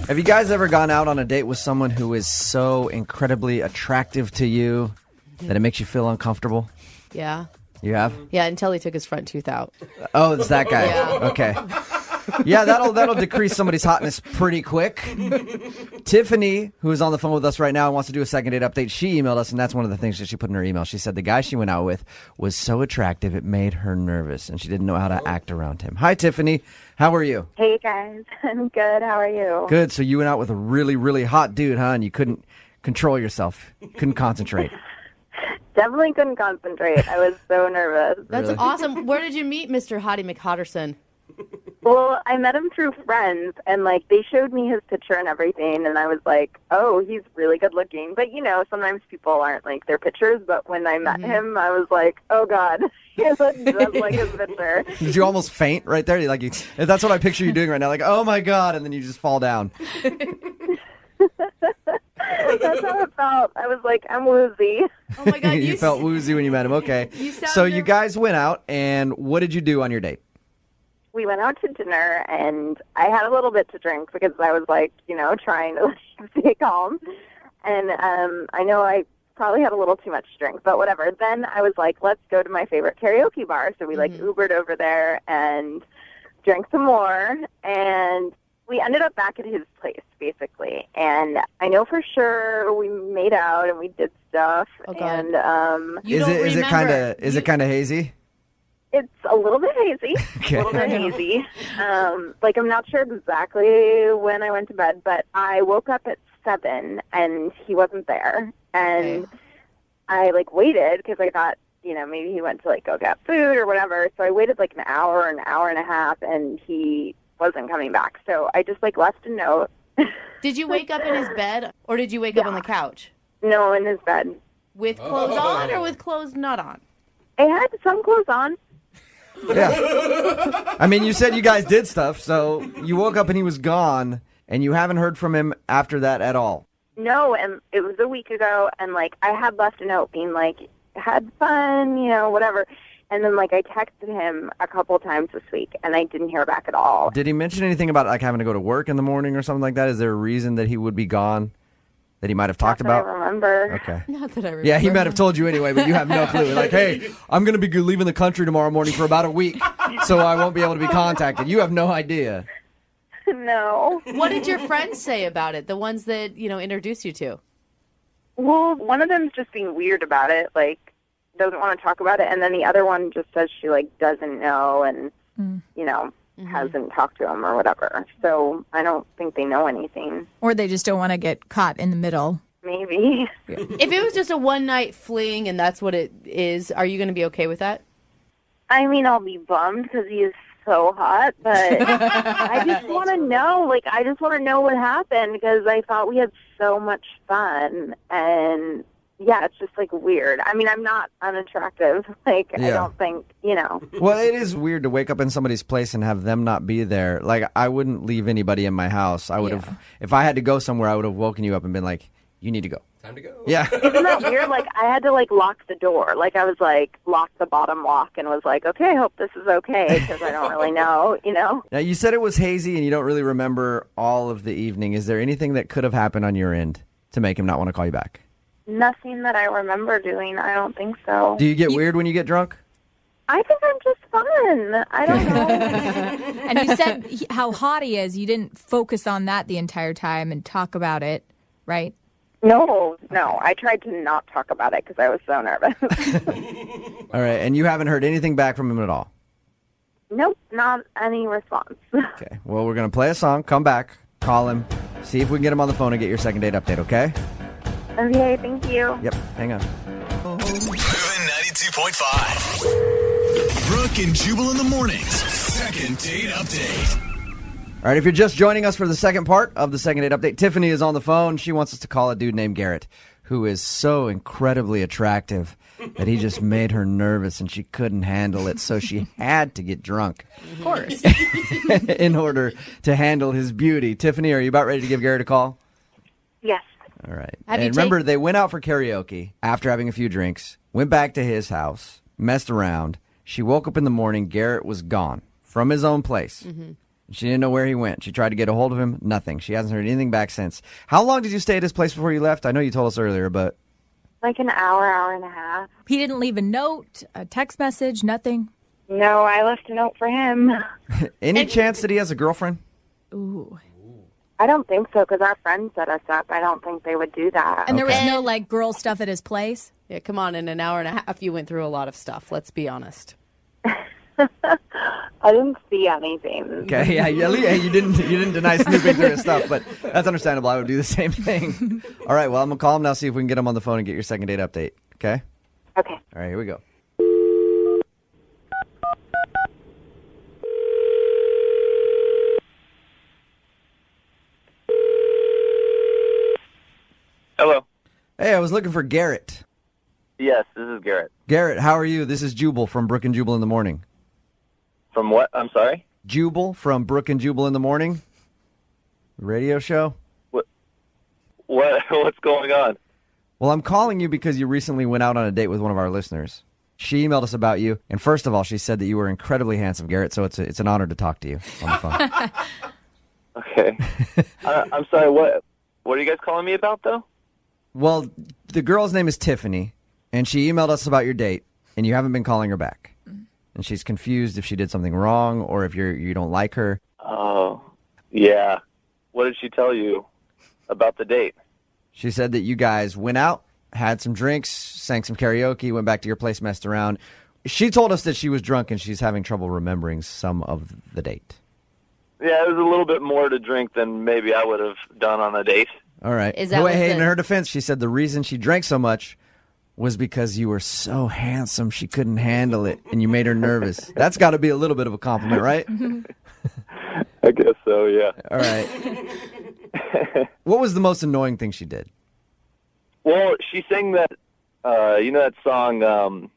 Have you guys ever gone out on a date with someone who is so incredibly attractive to you that it makes you feel uncomfortable? Yeah. You have? Yeah, until he took his front tooth out. Oh, it's that guy. Yeah. Okay. Yeah, that'll decrease somebody's hotness pretty quick. Tiffany, who is on the phone with us right now and wants to do a second date update, she emailed us, and that's one of the things that she put in her email. She said the guy she went out with was so attractive it made her nervous, and she didn't know how to act around him. Hi, Tiffany. How are you? Hey, guys. I'm good. How are you? Good. So you went out with a really, really hot dude, huh? And you couldn't control yourself. Couldn't concentrate. Definitely couldn't concentrate. I was so nervous. That's Really? awesome. Where did you meet Mr. Hottie McHotterson? Well, I met him through friends, and, they showed me his picture and everything, and I was like, oh, he's really good looking. But, sometimes people aren't like their pictures, but when I met him, I was like, oh, God, he looks just like his picture. Did you almost faint right there? That's what I picture you doing right now. Like, oh, my God, and then you just fall down. That's how it felt. I was like, I'm woozy. Oh, my God. You felt woozy when you met him. Okay. sound So you guys went out, and what did you do on your date? We went out to dinner, and I had a little bit to drink because I was trying to stay calm. And I know I probably had a little too much drink, but whatever. Then I was like, let's go to my favorite karaoke bar. So we Ubered over there and drank some more, and we ended up back at his place, basically. And I know for sure we made out and we did stuff. Oh, God. And You Is don't remember. it kind of hazy? it's a little bit hazy. Okay. A little bit hazy. I'm not sure exactly when I went to bed, but I woke up at 7 and he wasn't there. And I waited because I thought, maybe he went to go get food or whatever. So I waited an hour and a half, and he wasn't coming back. So I just left a note. Did you wake up in his bed, or did you wake up on the couch? No, in his bed. With clothes on or with clothes not on? I had some clothes on. Yeah. I mean, you said you guys did stuff, so you woke up and he was gone, and you haven't heard from him after that at all. No, and it was a week ago, and I had left a note being had fun, whatever. And then I texted him a couple times this week, and I didn't hear back at all. Did he mention anything about having to go to work in the morning or something like that? Is there a reason that he would be gone that he might have talked about? I remember. Okay. Not that I remember. Yeah, he might have told you anyway, but you have no clue. Hey, I'm going to be leaving the country tomorrow morning for about a week, so I won't be able to be contacted. You have no idea. No. What did your friends say about it? The ones that, introduced you to? Well, one of them's just being weird about it, doesn't want to talk about it, and then the other one just says she, doesn't know and, hasn't talked to him or whatever. So I don't think they know anything. Or they just don't want to get caught in the middle. Maybe. If it was just a one-night fling and that's what it is, are you going to be okay with that? I mean, I'll be bummed because he is so hot, but I just want to know. I just want to know what happened because I thought we had so much fun, and yeah, it's just weird. I mean, I'm not unattractive. I don't think, Well, it is weird to wake up in somebody's place and have them not be there. I wouldn't leave anybody in my house. I would have, if I had to go somewhere, I would have woken you up and been like, you need to go. Time to go. Yeah. Isn't that weird? I had to lock the door. I was lock the bottom lock and was okay, I hope this is okay because I don't really know, Now, you said it was hazy and you don't really remember all of the evening. Is there anything that could have happened on your end to make him not want to call you back? Nothing that I remember doing. I don't think so. Do you get weird when you get drunk? I think I'm just fun. I don't know. And you said how hot he is. You didn't focus on that the entire time and talk about it, right? No. I tried to not talk about it because I was so nervous. All right, and you haven't heard anything back from him at all? Nope, not any response. Okay, well, we're going to play a song, come back, call him, see if we can get him on the phone and get your second date update, okay? Okay, thank you. Yep, hang on. Moving 92.5. Brooke and Jubal in the mornings. Second date update. All right, if you're just joining us for the second part of the second date update, Tiffany is on the phone. She wants us to call a dude named Garrett, who is so incredibly attractive that he just made her nervous and she couldn't handle it, so she had to get drunk. Of course. In order to handle his beauty. Tiffany, are you about ready to give Garrett a call? Yes. All right. Have you And remember, they went out for karaoke after having a few drinks, went back to his house, messed around. She woke up in the morning. Garrett was gone from his own place. Mm-hmm. She didn't know where he went. She tried to get a hold of him. Nothing. She hasn't heard anything back since. How long did you stay at his place before you left? I know you told us earlier, but... Like an hour and a half. He didn't leave a note, a text message, nothing? No, I left a note for him. Any chance that he has a girlfriend? Ooh. I don't think so, because our friends set us up. I don't think they would do that. And there was no, like, girl stuff at his place? Yeah, come on. In an hour and a half, you went through a lot of stuff. Let's be honest. I didn't see anything. Okay, yeah, you didn't deny snooping through his stuff, but that's understandable. I would do the same thing. All right, well, I'm going to call him now, see if we can get him on the phone and get your second date update, okay? Okay. All right, here we go. Hello. Hey, I was looking for Garrett. Yes, this is Garrett. Garrett, how are you? This is Jubal from Brooke and Jubal in the Morning. From what? I'm sorry? Jubal from Brooke and Jubal in the Morning. Radio show. What's going on? Well, I'm calling you because you recently went out on a date with one of our listeners. She emailed us about you, and first of all, she said that you were incredibly handsome, Garrett, so it's an honor to talk to you on the phone. Okay. I'm sorry, what are you guys calling me about, though? Well, the girl's name is Tiffany, and she emailed us about your date, and you haven't been calling her back. And she's confused if she did something wrong or if you don't like her. Oh, yeah. What did she tell you about the date? She said that you guys went out, had some drinks, sang some karaoke, went back to your place, messed around. She told us that she was drunk and she's having trouble remembering some of the date. Yeah, it was a little bit more to drink than maybe I would have done on a date. All right. Is that Hey, in her defense, she said the reason she drank so much was because you were so handsome she couldn't handle it and you made her nervous. That's got to be a little bit of a compliment, right? I guess so, yeah. All right. What was the most annoying thing she did? Well, she sang that, that song,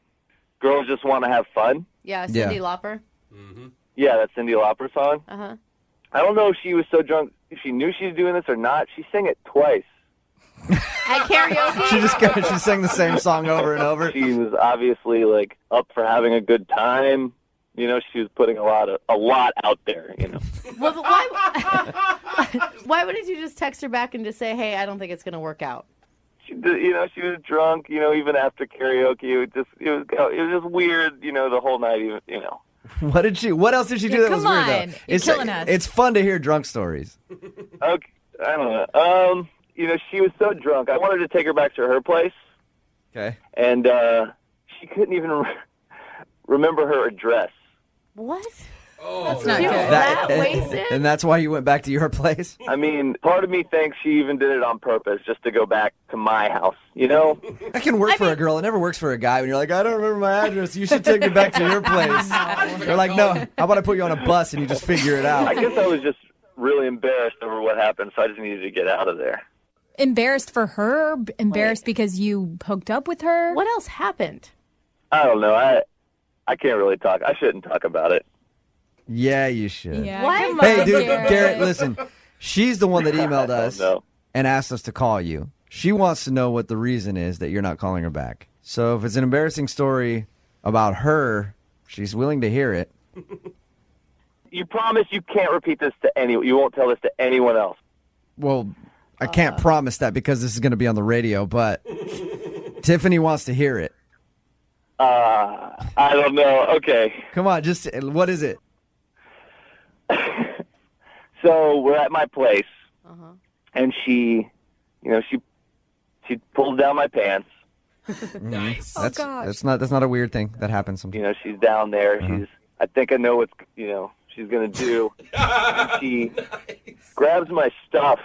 Girls Just Want to Have Fun? Yeah, Cyndi Lauper. Yeah, that Cyndi Lauper song. Uh-huh. I don't know if she was so drunk, if she knew she was doing this or not. She sang it twice. At karaoke? She sang the same song over and over. She was obviously like up for having a good time. You know, she was putting a lot out there. You know. Well, but why wouldn't you just text her back and just say, "Hey, I don't think it's going to work out"? She was drunk. You know, even after karaoke, it was just weird. You know, the whole night. Even What else did she do that was weird? Come on, you're killing us. It's fun to hear drunk stories. Okay, I don't know. She was so drunk. I wanted to take her back to her place. Okay. And she couldn't even remember her address. What? Oh, that's not She good. was that wasted? And that's why you went back to your place? I mean, part of me thinks she even did it on purpose, just to go back to my house, you know? That can work for a girl. It never works for a guy when you're like, I don't remember my address. You should take me back to your place. They're like, no, how about I put you on a bus and you just figure it out? I guess I was just really embarrassed over what happened, so I just needed to get out of there. Embarrassed for her? Embarrassed because you hooked up with her? What else happened? I don't know. I can't really talk. I shouldn't talk about it. Yeah, you should. Yeah, What? come Hey, on, dude, Garrett. Garrett, listen. She's the one that emailed us No. and asked us to call you. She wants to know what the reason is that you're not calling her back. So if it's an embarrassing story about her, she's willing to hear it. You promise you can't repeat this to anyone. You won't tell this to anyone else. Well, I can't promise that because this is going to be on the radio, but Tiffany wants to hear it. I don't know. Okay. Come on, just what is it? So we're at my place, and she pulls down my pants. Nice. Oh, gosh. That's not a weird thing that happens sometimes. She's down there. I think I know what she's gonna do. And she grabs my stuff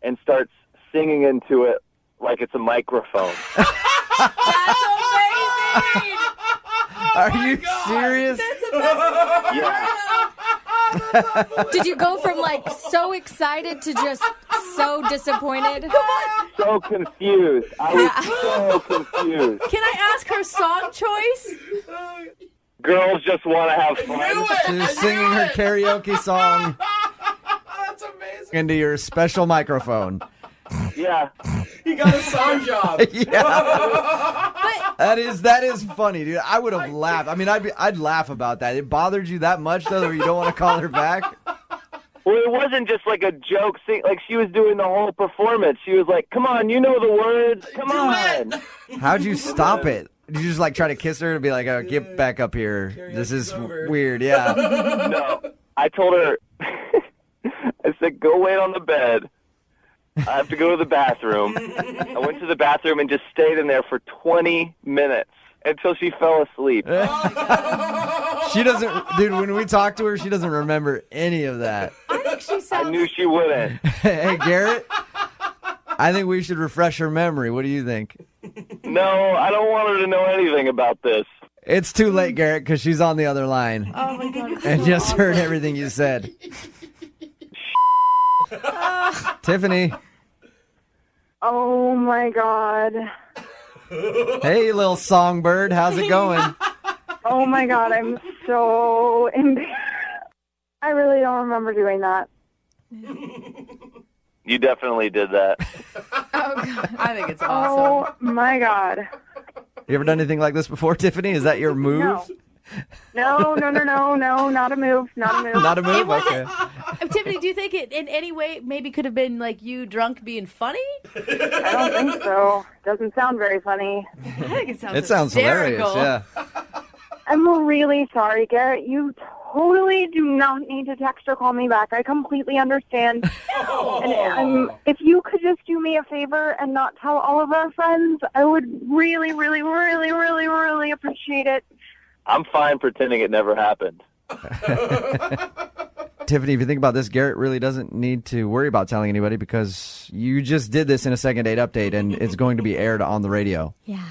and starts singing into it like it's a microphone. That's amazing! Are you serious? Yeah. Did you go from like so excited to just so disappointed? So confused. I was so confused. Can I ask her song choice? Girls just want to have fun. She's singing her karaoke song That's amazing. into your special microphone. Yeah. He got a song job. Yeah. That is funny, dude. I would have laughed. I mean, I'd laugh about that. It bothered you that much, though, that you don't want to call her back? Well, it wasn't just like a joke thing. Like, she was doing the whole performance. She was like, come on, you know the words. Come on. How'd you stop it? Did you just like try to kiss her and be like, oh, get back up here. This is weird. Yeah. No. I told her, I said, go wait on the bed. I have to go to the bathroom. I went to the bathroom and just stayed in there for 20 minutes until she fell asleep. She doesn't, dude, when we talk to her, she doesn't remember any of that. I think she sounds. I knew she wouldn't. Hey, Garrett, I think we should refresh her memory. What do you think? No, I don't want her to know anything about this. It's too late, Garrett, because she's on the other line Oh my god! it's and so just awesome. heard everything you said. Tiffany. Oh my God. Hey, little songbird. How's it going? Oh my God, I'm so embarrassed. I really don't remember doing that. You definitely did that. I think it's awesome. Oh my God. You ever done anything like this before, Tiffany? Is that your move? No, not a move. Not a move. Not a move? It wasn't- Okay. Tiffany, do you think it in any way maybe could have been like you drunk being funny? I don't think so. Doesn't sound very funny. I think it sounds It sounds hilarious, hysterical. yeah. I'm really sorry, Garrett. You totally do not need to text or call me back. I completely understand. And if you could just do me a favor and not tell all of our friends, I would really, really, really, really, really appreciate it. I'm fine pretending it never happened. Tiffany, if you think about this, Garrett really doesn't need to worry about telling anybody because you just did this in a second date update and it's going to be aired on the radio. Yeah.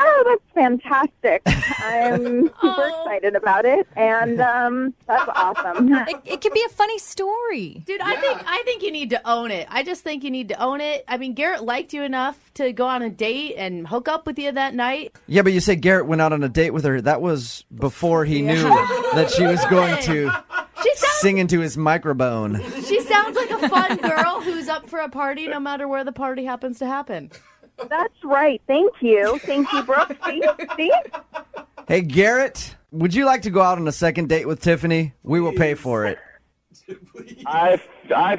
Oh, that's fantastic. I'm super excited about it, and that's awesome. It could be a funny story. Dude, I think you need to own it. I just think you need to own it. I mean, Garrett liked you enough to go on a date and hook up with you that night. Yeah, but you say Garrett went out on a date with her. That was before he knew that she was going to sing into his microphone. She sounds like a fun girl who's up for a party no matter where the party happens to happen. That's right. Thank you. Thank you, Brooke. See? Hey, Garrett, would you like to go out on a second date with Tiffany? We will pay for it. I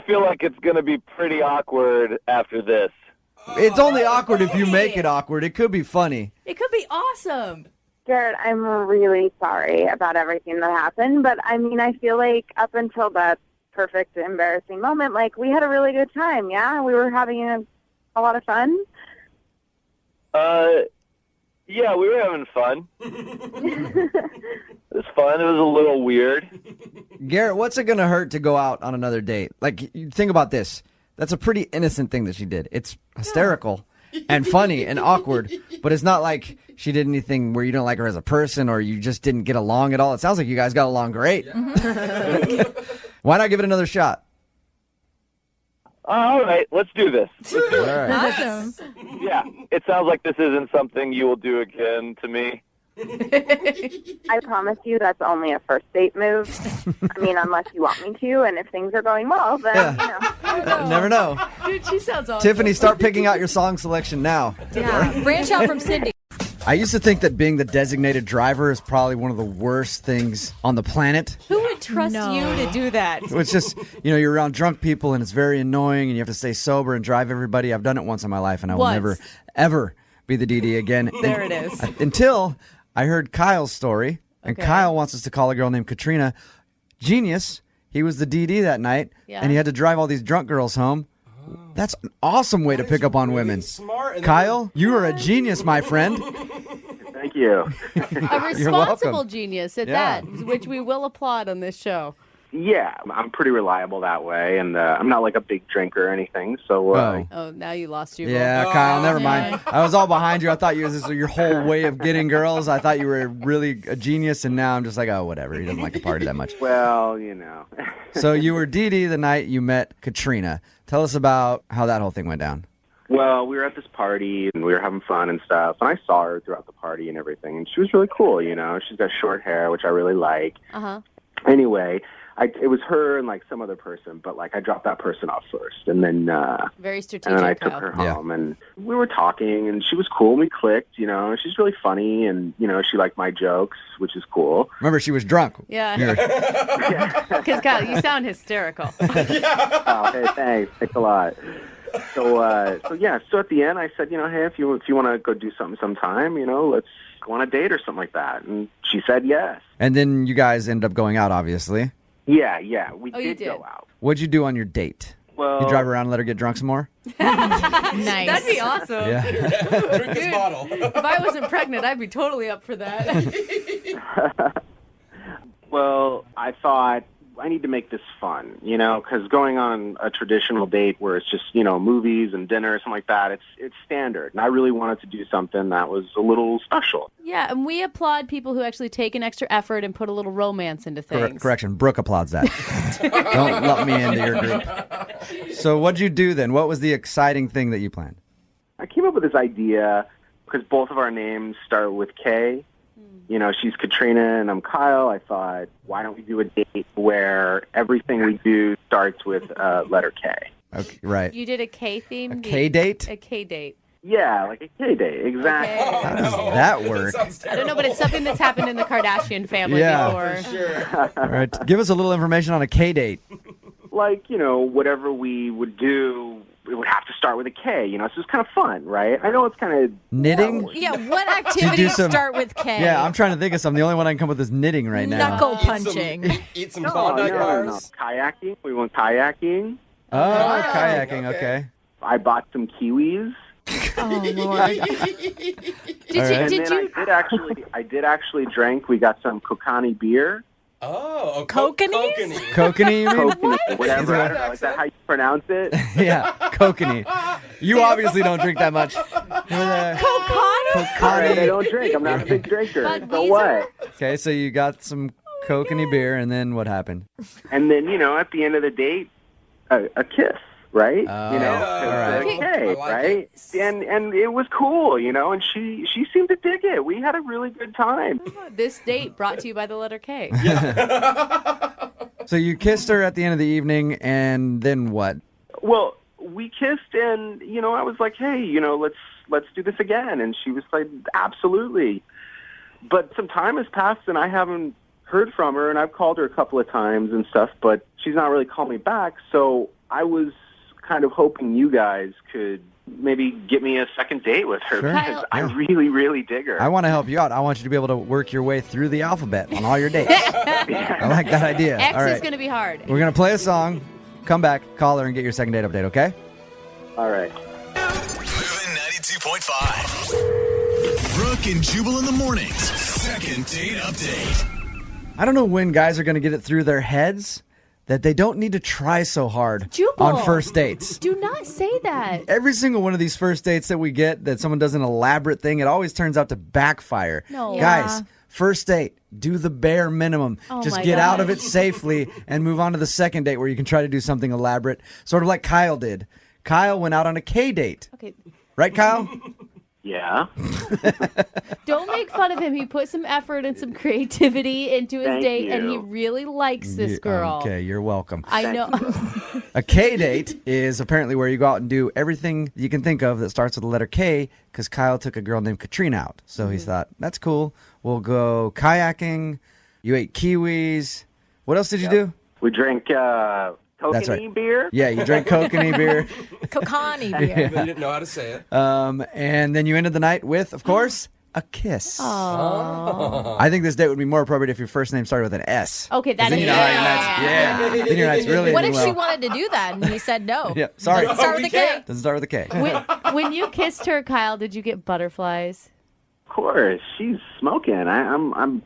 feel like it's going to be pretty awkward after this. It's only awkward if you make it awkward. It could be funny. It could be awesome. Garrett, I'm really sorry about everything that happened, but I mean, I feel like up until that perfect, embarrassing moment, like, we had a really good time, yeah? We were having a lot of fun. Yeah, we were having fun. It was fun. It was a little weird. Garrett, what's it going to hurt to go out on another date? Like, you think about this. That's a pretty innocent thing that she did. It's hysterical and funny and awkward, but it's not like she did anything where you don't like her as a person or you just didn't get along at all. It sounds like you guys got along great. Yeah. Why not give it another shot? All right, let's do this. All right. Awesome. Yeah, it sounds like this isn't something you will do again to me. I promise you that's only a first date move. I mean, unless you want me to, and if things are going well, then, Never know. Dude, she sounds awesome. Tiffany, start picking out your song selection now. Yeah. Branch out from Cindy. I used to think that being the designated driver is probably one of the worst things on the planet. Who would trust you to do that? It's just, you're around drunk people and it's very annoying and you have to stay sober and drive everybody. I've done it once in my life and I will Once. never, ever be the DD again. There it is. Until I heard Kyle's story. And Okay. Kyle wants us to call a girl named Katrina. Genius. He was the DD that night Yeah. and he had to drive all these drunk girls home. That's an awesome way to pick up on women. Smart. And Kyle, you are a genius, my friend. Thank you. A responsible welcome. genius at Yeah. that, which we will applaud on this show. Yeah, I'm pretty reliable that way, and I'm not like a big drinker or anything. So, Oh, now you lost you. Yeah, Kyle, never mind. I was all behind you. I thought this was your whole way of getting girls. I thought you were really a genius, and now I'm just like, oh, whatever. He doesn't like to party that much. well, So you were DD the night you met Katrina. Tell us about how that whole thing went down. Well, we were at this party, and we were having fun and stuff, and I saw her throughout the party and everything, and she was really cool, She's got short hair, which I really like. Uh-huh. Anyway, it was her and like some other person, but like I dropped that person off first, and then Very and strategic. then I took Kyle. her home, and we were talking, and she was cool, and we clicked. You know, she's really funny, and you know, she liked my jokes, which is cool. Remember, she was drunk. Yeah. Because Kyle, you sound hysterical. Oh, hey, thanks a lot. So at the end, I said, you know, hey, if you want to go do something sometime, you know, let's go on a date or something like that. And she said yes. And then you guys ended up going out, obviously. Yeah, we you did did. go out. What'd you do on your date? Well, You drive around and let her get drunk some more? Nice. That'd be awesome. Yeah. Drink this bottle. If I wasn't pregnant, I'd be totally up for that. well, I thought I need to make this fun, you know, because going on a traditional date where it's just, you know, movies and dinner or something like that, it's standard. And I really wanted to do something that was a little special. Yeah, and we applaud people who actually take an extra effort and put a little romance into things. Correction, Brooke applauds that. Don't lump me into your group. So what'd you do then? What was the exciting thing that you planned? I came up with this idea because both of our names start with K. You know, she's Katrina and I'm Kyle. I thought, why don't we do a date where everything we do starts with letter K? Okay, right. You did a K theme? A K date? A K date. Yeah, like a K date, exactly. Okay. How does that work? I don't know, but it's something that's happened in the Kardashian family before. Sure. All right. Give us a little information on a K date. Like, you know, whatever we would do, it would have to start with a K. You know, it's just kind of fun, right? I know it's kind of Knitting? Yeah, what activities some- start with K? Yeah, I'm trying to think of something. The only one I can come up with is knitting right now. Knuckle punching. Eat some no, Klondike bars. Kayaking. We went kayaking. Oh, kayaking. Okay. I bought some kiwis. Oh, Lord. And Did then you? I did actually drink. We got some Kokani beer. Oh, Kokanese? Kokanee, you mean? Kokani, whatever. I don't know. Is that how you pronounce it? Yeah, kokanee. You obviously don't drink that much. Kokani? All right, I don't drink. I'm not a big drinker. So Budweiser? what? Okay, so you got some kokanee beer, and then what happened? And then, you know, at the end of the date, a kiss, right? Oh, you know, all right. okay, I like right? And it was cool, you know, and she seemed to dig it. We had a really good time. This date brought to you by the letter K. So you kissed her at the end of the evening, and then what? Well, we kissed, and you know, I was like, hey, you know, let's do this again, and she was like, absolutely. But some time has passed, and I haven't heard from her, and I've called her a couple of times and stuff, but she's not really called me back. So I was kind of hoping you guys could maybe get me a second date with her Sure. because I really, really dig her. I want to help you out. I want you to be able to work your way through the alphabet on all your dates. I like that idea. X All is right. going to be hard. We're going to play a song, come back, call her, and get your second date update, okay? All right. Moving 92.5. Brooke and Jubal in the mornings. Second date update. I don't know when guys are going to get it through their heads that they don't need to try so hard Jubal. on first dates. Do not say that. Every single one of these first dates that we get that someone does an elaborate thing, it always turns out to backfire. No. Guys, Yeah. first date, do the bare minimum. Oh Just my get out of gosh. it safely and move on to the second date where you can try to do something elaborate, sort of like Kyle did. Kyle went out on a K date. Okay. Right, Kyle? Yeah. Don't make fun of him. He put some effort and some creativity into his Thank date, and he you. really likes this girl. Okay, you're welcome. I know. A K date is apparently where you go out and do everything you can think of that starts with the letter K, because Kyle took a girl named Katrina out. So he thought, that's cool. We'll go kayaking. You ate kiwis. What else did you do? We drank That's right. Kokanee beer. Yeah, you drank kokanee beer. Kokani beer. They didn't know how to say it. And then you ended the night with, of course, a kiss. Aw. I think this date would be more appropriate if your first name started with an S. Okay, 'Cause that then is you know how your night's, Then your night's really What if ending she well. wanted to do that and he said no? Yeah, sorry. Doesn't start with a K. Doesn't start with a K. When you kissed her, Kyle, did you get butterflies? Of course, she's smoking. I'm.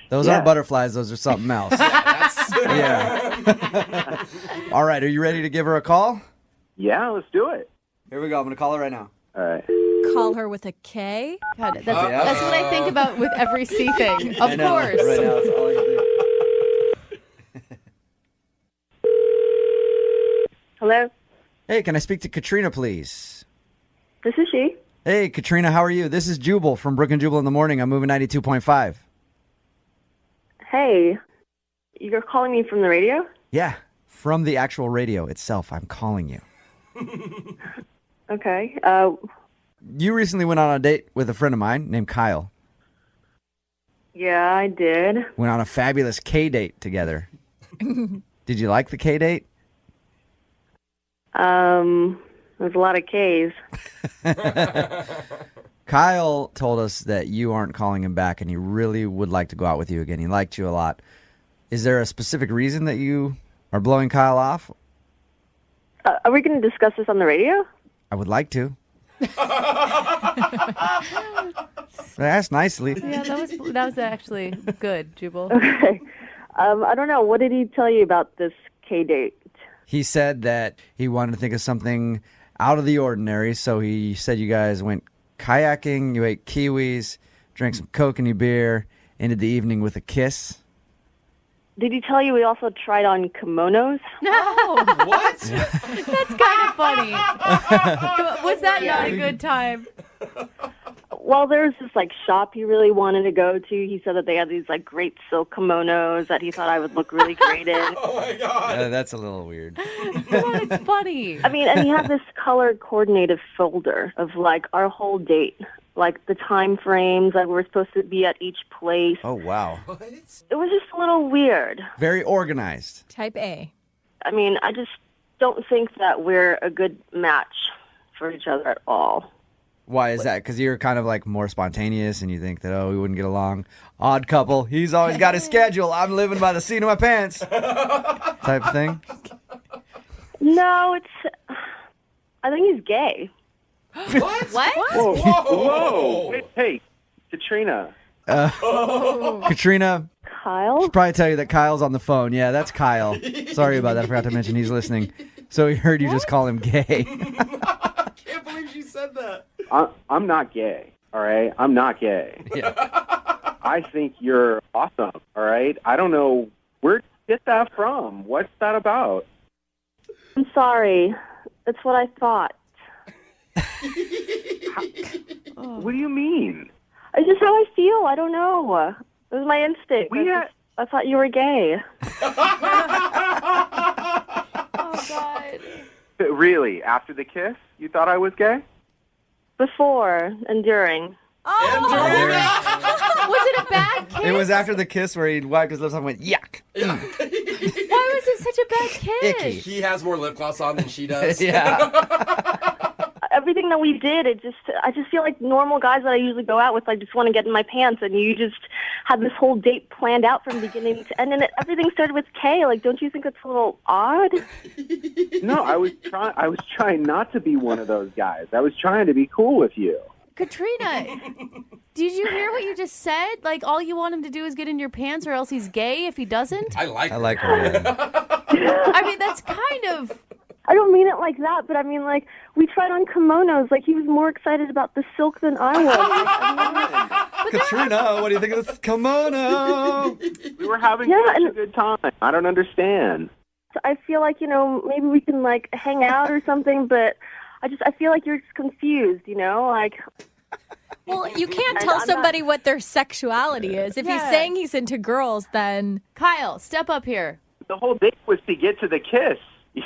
Those Yeah. aren't butterflies. Those are something else. Yeah. All right. Are you ready to give her a call? Yeah, let's do it. Here we go. I'm going to call her right now. All right. Call her with a K. God, that's what I think about with every C thing. I Of know, course. Right now, it's all I can think. Hello, Hey, can I speak to Katrina, please? this is she. Hey, Katrina, how are you? This is Jubal from Brooke and Jubal in the Morning. I'm moving 92.5. Hey, You're calling me from the radio? Yeah, from the actual radio itself, I'm calling you. Okay. You recently went on a date with a friend of mine named Kyle. Yeah, I did. Went on a fabulous K-date together. Did you like the K-date? There's a lot of Ks. Kyle told us that you aren't calling him back and he really would like to go out with you again. He liked you a lot. Is there a specific reason that you are blowing Kyle off? Are we going to discuss this on the radio? I would like to. That's nicely. Yeah, that was actually good, Jubal. Okay. I don't know. What did he tell you about this K-date? He said that he wanted to think of something out of the ordinary, so he said you guys went kayaking, you ate kiwis, drank some kokanee beer, ended the evening with a kiss. Did he tell you we also tried on kimonos? No. What? That's kind of funny. Was that not a good time? Well, there was this shop he really wanted to go to. He said that they had these great silk kimonos that he thought I would look really great in. Oh my God. That's a little weird. Well, it's funny. I mean, and he had this color coordinated folder of our whole date, the time frames that we were supposed to be at each place. Oh, wow. What? It was just a little weird. Very organized. Type A. I mean, I just don't think that we're a good match for each other at all. Why is that? Because you're kind of more spontaneous and you think that, we wouldn't get along. Odd couple. He's always got his schedule. I'm living by the seat of my pants. Type of thing. No, I think he's gay. What? What? Whoa. Whoa. Wait, hey, Katrina. Katrina, Kyle? should probably tell you that Kyle's on the phone. Yeah, that's Kyle. Sorry about that. I forgot to mention he's listening. So he heard you just call him gay. I can't believe she said that. I'm not gay, all right? I'm not gay. Yeah. I think you're awesome, all right? I don't know where did you get that from. What's that about? I'm sorry. That's what I thought. What do you mean? It's just how I feel. I don't know. It was my instinct. I thought you were gay. Oh, God. Really? After the kiss, you thought I was gay? Before and during. Was it a bad kiss? It was after the kiss where he wiped his lips off and went, yuck. Why was it such a bad kiss? Icky. He has more lip gloss on than she does. Yeah. Everything that we did, I just feel like normal guys that I usually go out with, just want to get in my pants, and you just had this whole date planned out from beginning to end, and everything started with K. Don't you think it's a little odd? No, I was trying not to be one of those guys. I was trying to be cool with you. Katrina, did you hear what you just said? All you want him to do is get in your pants, or else he's gay if he doesn't? I like her. I mean, that's kind of... I don't mean it like that, but I mean, we tried on kimonos. He was more excited about the silk than I was. Katrina, what do you think of this kimono? We were having such a good time. I don't understand. I feel like, maybe we can, hang out or something, but I feel like you're just confused, Well, you can't tell somebody what their sexuality is. If he's saying he's into girls, then... Kyle, step up here. The whole date was to get to the kiss.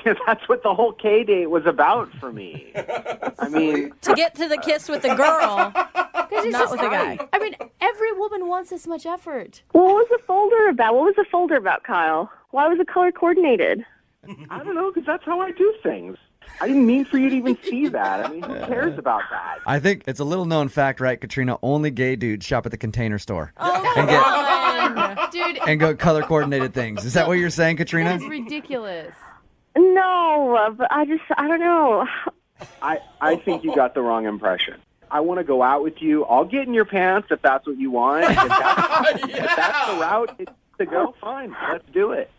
That's what the whole K-date was about for me. I mean... To get to the kiss with the girl, Not not with a guy. I mean, every woman wants this much effort. Well, what was the folder about? What was the folder about, Kyle? Why was it color coordinated? I don't know, because that's how I do things. I didn't mean for you to even see that. I mean, who cares about that? I think it's a little known fact, right, Katrina? Only gay dudes shop at the Container Store. Oh, And get dude, and go color coordinated things. Is that what you're saying, Katrina? that's ridiculous. No, but I don't know. I think you got the wrong impression. I want to go out with you. I'll get in your pants if that's what you want. If that's the route to go, fine. Let's do it.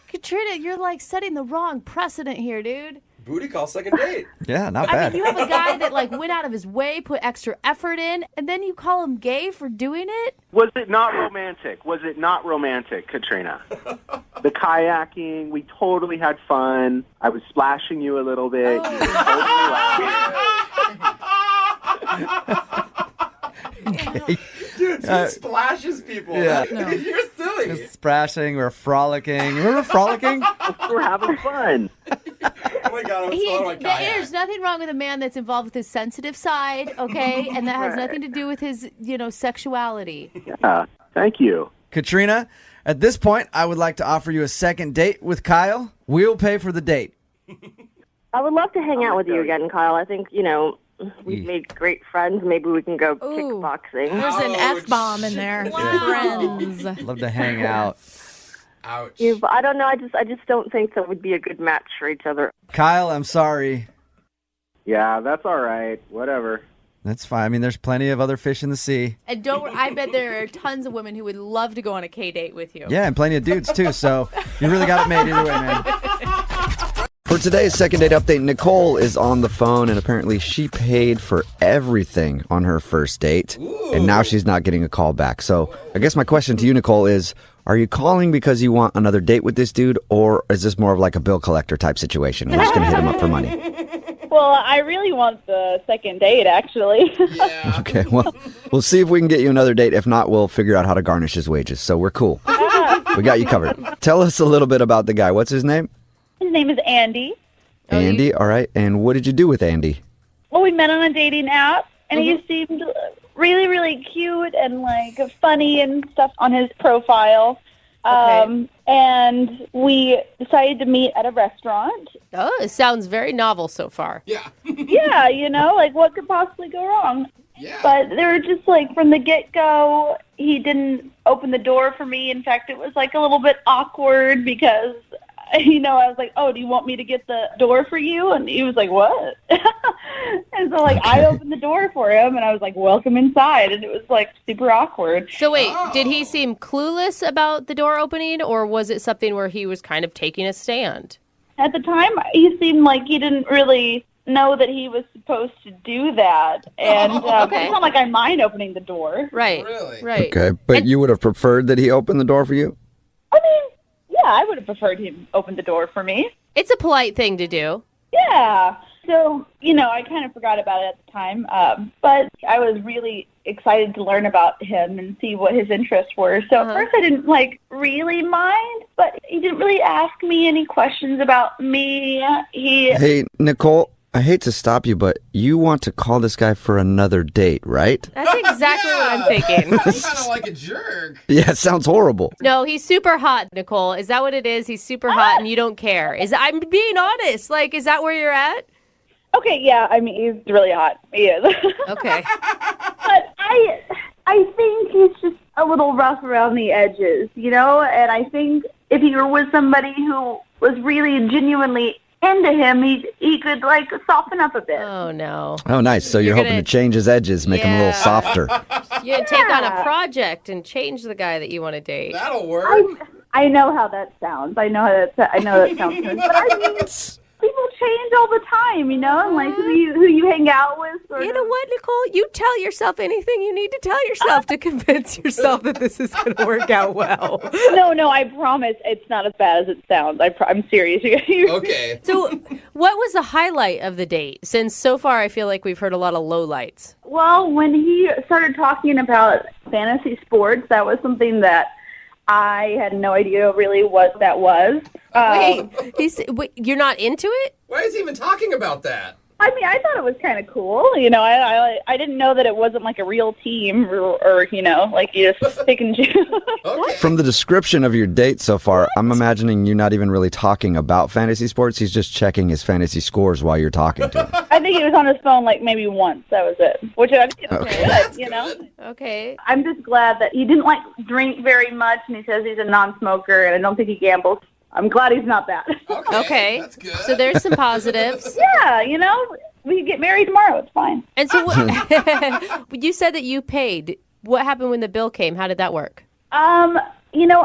Katrina, you're setting the wrong precedent here, dude. Booty call second date. Yeah, not I bad. mean, you have a guy that went out of his way, put extra effort in, and then you call him gay for doing it? Was it not romantic? Was it not romantic, Katrina? The kayaking, we totally had fun. I was splashing you a little bit. You were totally laughing. Dude, he splashes people. Yeah. You're still Really? Splashing, we're frolicking. Remember frolicking? We're having fun. Oh my God, I'm still on my kayak. There's nothing wrong with a man that's involved with his sensitive side, okay? And that has nothing to do with his, sexuality. Yeah, thank you. Katrina, at this point, I would like to offer you a second date with Kyle. We'll pay for the date. I would love to hang out with you again, Kyle. I think, we've made great friends. Maybe we can go kickboxing. There's an Ouch. F-bomb in there. Friends. Love to hang out. Ouch. Yeah, but I don't know. I just don't think that would be a good match for each other. Kyle, I'm sorry. Yeah, that's all right. Whatever. That's fine. I mean, there's plenty of other fish in the sea. And I bet there are tons of women who would love to go on a K-date with you. Yeah, and plenty of dudes, too. So you really got it made either way, man. For today's second date update, Nicole is on the phone, and apparently she paid for everything on her first date. Ooh. And now she's not getting a call back. So I guess my question to you, Nicole, is are you calling because you want another date with this dude, or is this more of like a bill collector type situation? We're just going to hit him up for money. Well, I really want the second date, actually. Yeah. Okay, well, we'll see if we can get you another date. If not, we'll figure out how to garnish his wages. So we're cool. We got you covered. Tell us a little bit about the guy. What's his name? His name is Andy. Andy, all right. And what did you do with Andy? Well, we met on a dating app, and he seemed really, really cute and, funny and stuff on his profile. Okay. And we decided to meet at a restaurant. Oh, it sounds very novel so far. Yeah. Yeah, what could possibly go wrong? Yeah. But there were just, from the get-go, he didn't open the door for me. In fact, it was, a little bit awkward because... I was like, oh, do you want me to get the door for you? And he was like, what? And so, I opened the door for him, and I was like, welcome inside. And it was, super awkward. So wait, did he seem clueless about the door opening, or was it something where he was kind of taking a stand? At the time, he seemed like he didn't really know that he was supposed to do that. And Okay. it's not like I mind opening the door. Right, Really? right. Okay, but you would have preferred that he opened the door for you? I mean, yeah, I would have preferred him open the door for me. It's a polite thing to do. Yeah. So, I kind of forgot about it at the time. But I was really excited to learn about him and see what his interests were. So at first I didn't, really mind, but he didn't really ask me any questions about me. Hey, Nicole, I hate to stop you, but you want to call this guy for another date, right? That's exactly what I'm thinking. He's kind of like a jerk. Yeah, it sounds horrible. No, he's super hot, Nicole. Is that what it is? He's super hot and you don't care. I'm being honest. Is that where you're at? Okay, yeah, I mean, he's really hot. He is. Okay. But I think he's just a little rough around the edges, and I think if he were with somebody who was really genuinely into him, he could soften up a bit. Oh, no. Oh, nice. So you're hoping gonna- to change his edges, make him a little softer. You're going to take on a project and change the guy that you want to date. That'll work. I know how that sounds. I know that sounds good. But I mean, people change all the time, and who you hang out with. You know what, Nicole? You tell yourself anything you need to tell yourself to convince yourself that this is going to work out well. No, I promise it's not as bad as it sounds. I'm serious. Okay. So what was the highlight of the date? Since so far I feel like we've heard a lot of lowlights. Well, when he started talking about fantasy sports, that was something that I had no idea really what that was. Wait, you're not into it? Why is he even talking about that? I mean, I thought it was kind of cool. I didn't know that it wasn't a real team or you just pick and choose. Okay. From the description of your date so far, I'm imagining you're not even really talking about fantasy sports. He's just checking his fantasy scores while you're talking to him. I think he was on his phone maybe once. That was it. Which I think is good, Okay. I'm just glad that he didn't drink very much, and he says he's a non-smoker, and I don't think he gambles. I'm glad he's not that. Okay. That's good. So there's some positives. Yeah, we can get married tomorrow. It's fine. And so you said that you paid. What happened when the bill came? How did that work?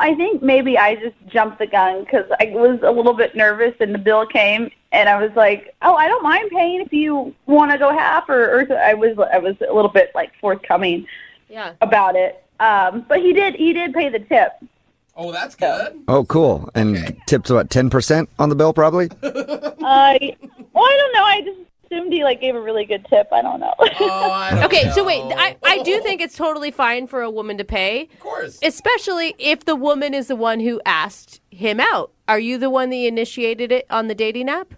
I think maybe I just jumped the gun because I was a little bit nervous, and the bill came, and I was like, "Oh, I don't mind paying if you want to go half." Or I was a little bit forthcoming, about it. But he did pay the tip. Oh, that's good. Oh, cool. And tipped what, 10% on the bill probably? Well, I don't know. I just assumed he like gave a really good tip. I don't know. Oh, I don't Okay, know. so wait, I do think it's totally fine for a woman to pay. Of course. Especially if the woman is the one who asked him out. Are you the one that initiated it on the dating app?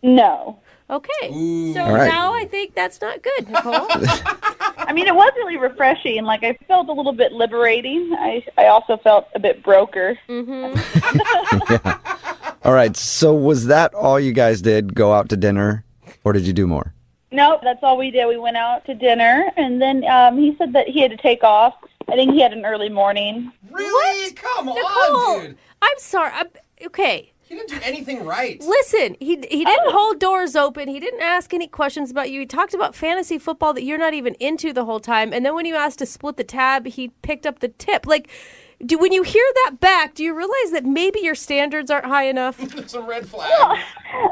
No. Okay. So All right. now I think that's not good, Nicole. I mean, it was really refreshing. Like, I felt a little bit liberating. I also felt a bit broker. All right. So was that all you guys did? Go out to dinner, or did you do more? Nope, that's all we did. We went out to dinner, and then he said that he had to take off. I think he had an early morning. Really? Come Nicole, on, dude. I'm sorry. Okay. He didn't do anything right. Listen, he didn't hold doors open. He didn't ask any questions about you. He talked about fantasy football that you're not even into the whole time. And then when you asked to split the tab, he picked up the tip. Like, when you hear that back, do you realize that maybe your standards aren't high enough? There's a red flag.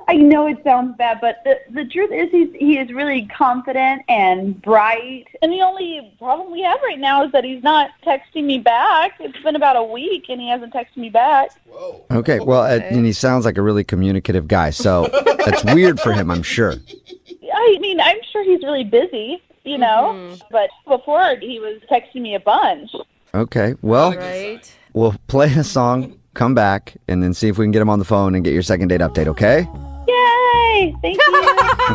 I know it sounds bad, but the truth is he is really confident and bright. And the only problem we have right now is that he's not texting me back. It's been about a week, and he hasn't texted me back. Whoa. Okay. Well, and he sounds like a really communicative guy, so that's weird for him, I'm sure. I mean, I'm sure he's really busy, you know, but before he was texting me a bunch. Okay. Well, Right. we'll play a song, come back, and then see if we can get him on the phone and get your second date update, okay? Yay! Thank you.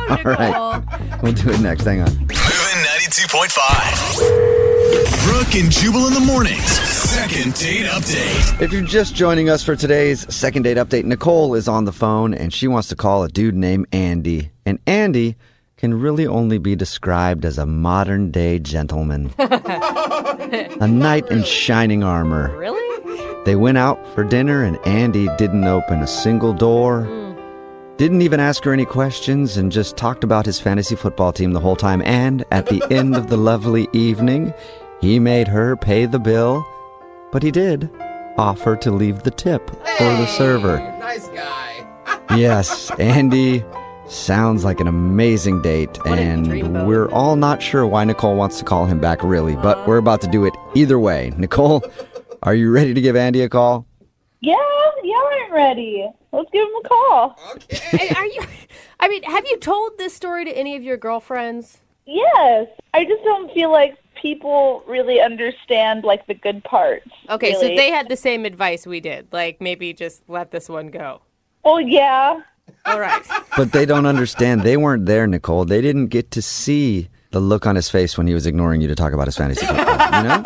All right. We'll do it next. Hang on. Moving 92.5. Brooke and Jubal in the mornings. Second date update. If you're just joining us for today's second date update, Nicole is on the phone, and she wants to call a dude named Andy. And Andy can really only be described as a modern-day gentleman. A knight in shining armor. Really? They went out for dinner, and Andy didn't open a single door. Didn't even ask her any questions, and just talked about his fantasy football team the whole time. And at the end of the lovely evening, he made her pay the bill, but he did offer to leave the tip for the server. Nice guy. Yes, Andy sounds like an amazing date, What a and dreamboat. we're all not sure why Nicole wants to call him back, really, but we're about to do it either way. Nicole, are you ready to give Andy a call? Yeah, I'm ready. Let's give him a call. Okay. Hey, I mean, have you told this story to any of your girlfriends? Yes. I just don't feel like people really understand, like, the good parts. Okay, so really. they had the same advice we did. Like, maybe just let this one go. Oh, yeah. All right. But they don't understand. They weren't there, Nicole. They didn't get to see the look on his face when he was ignoring you to talk about his fantasy football, you know?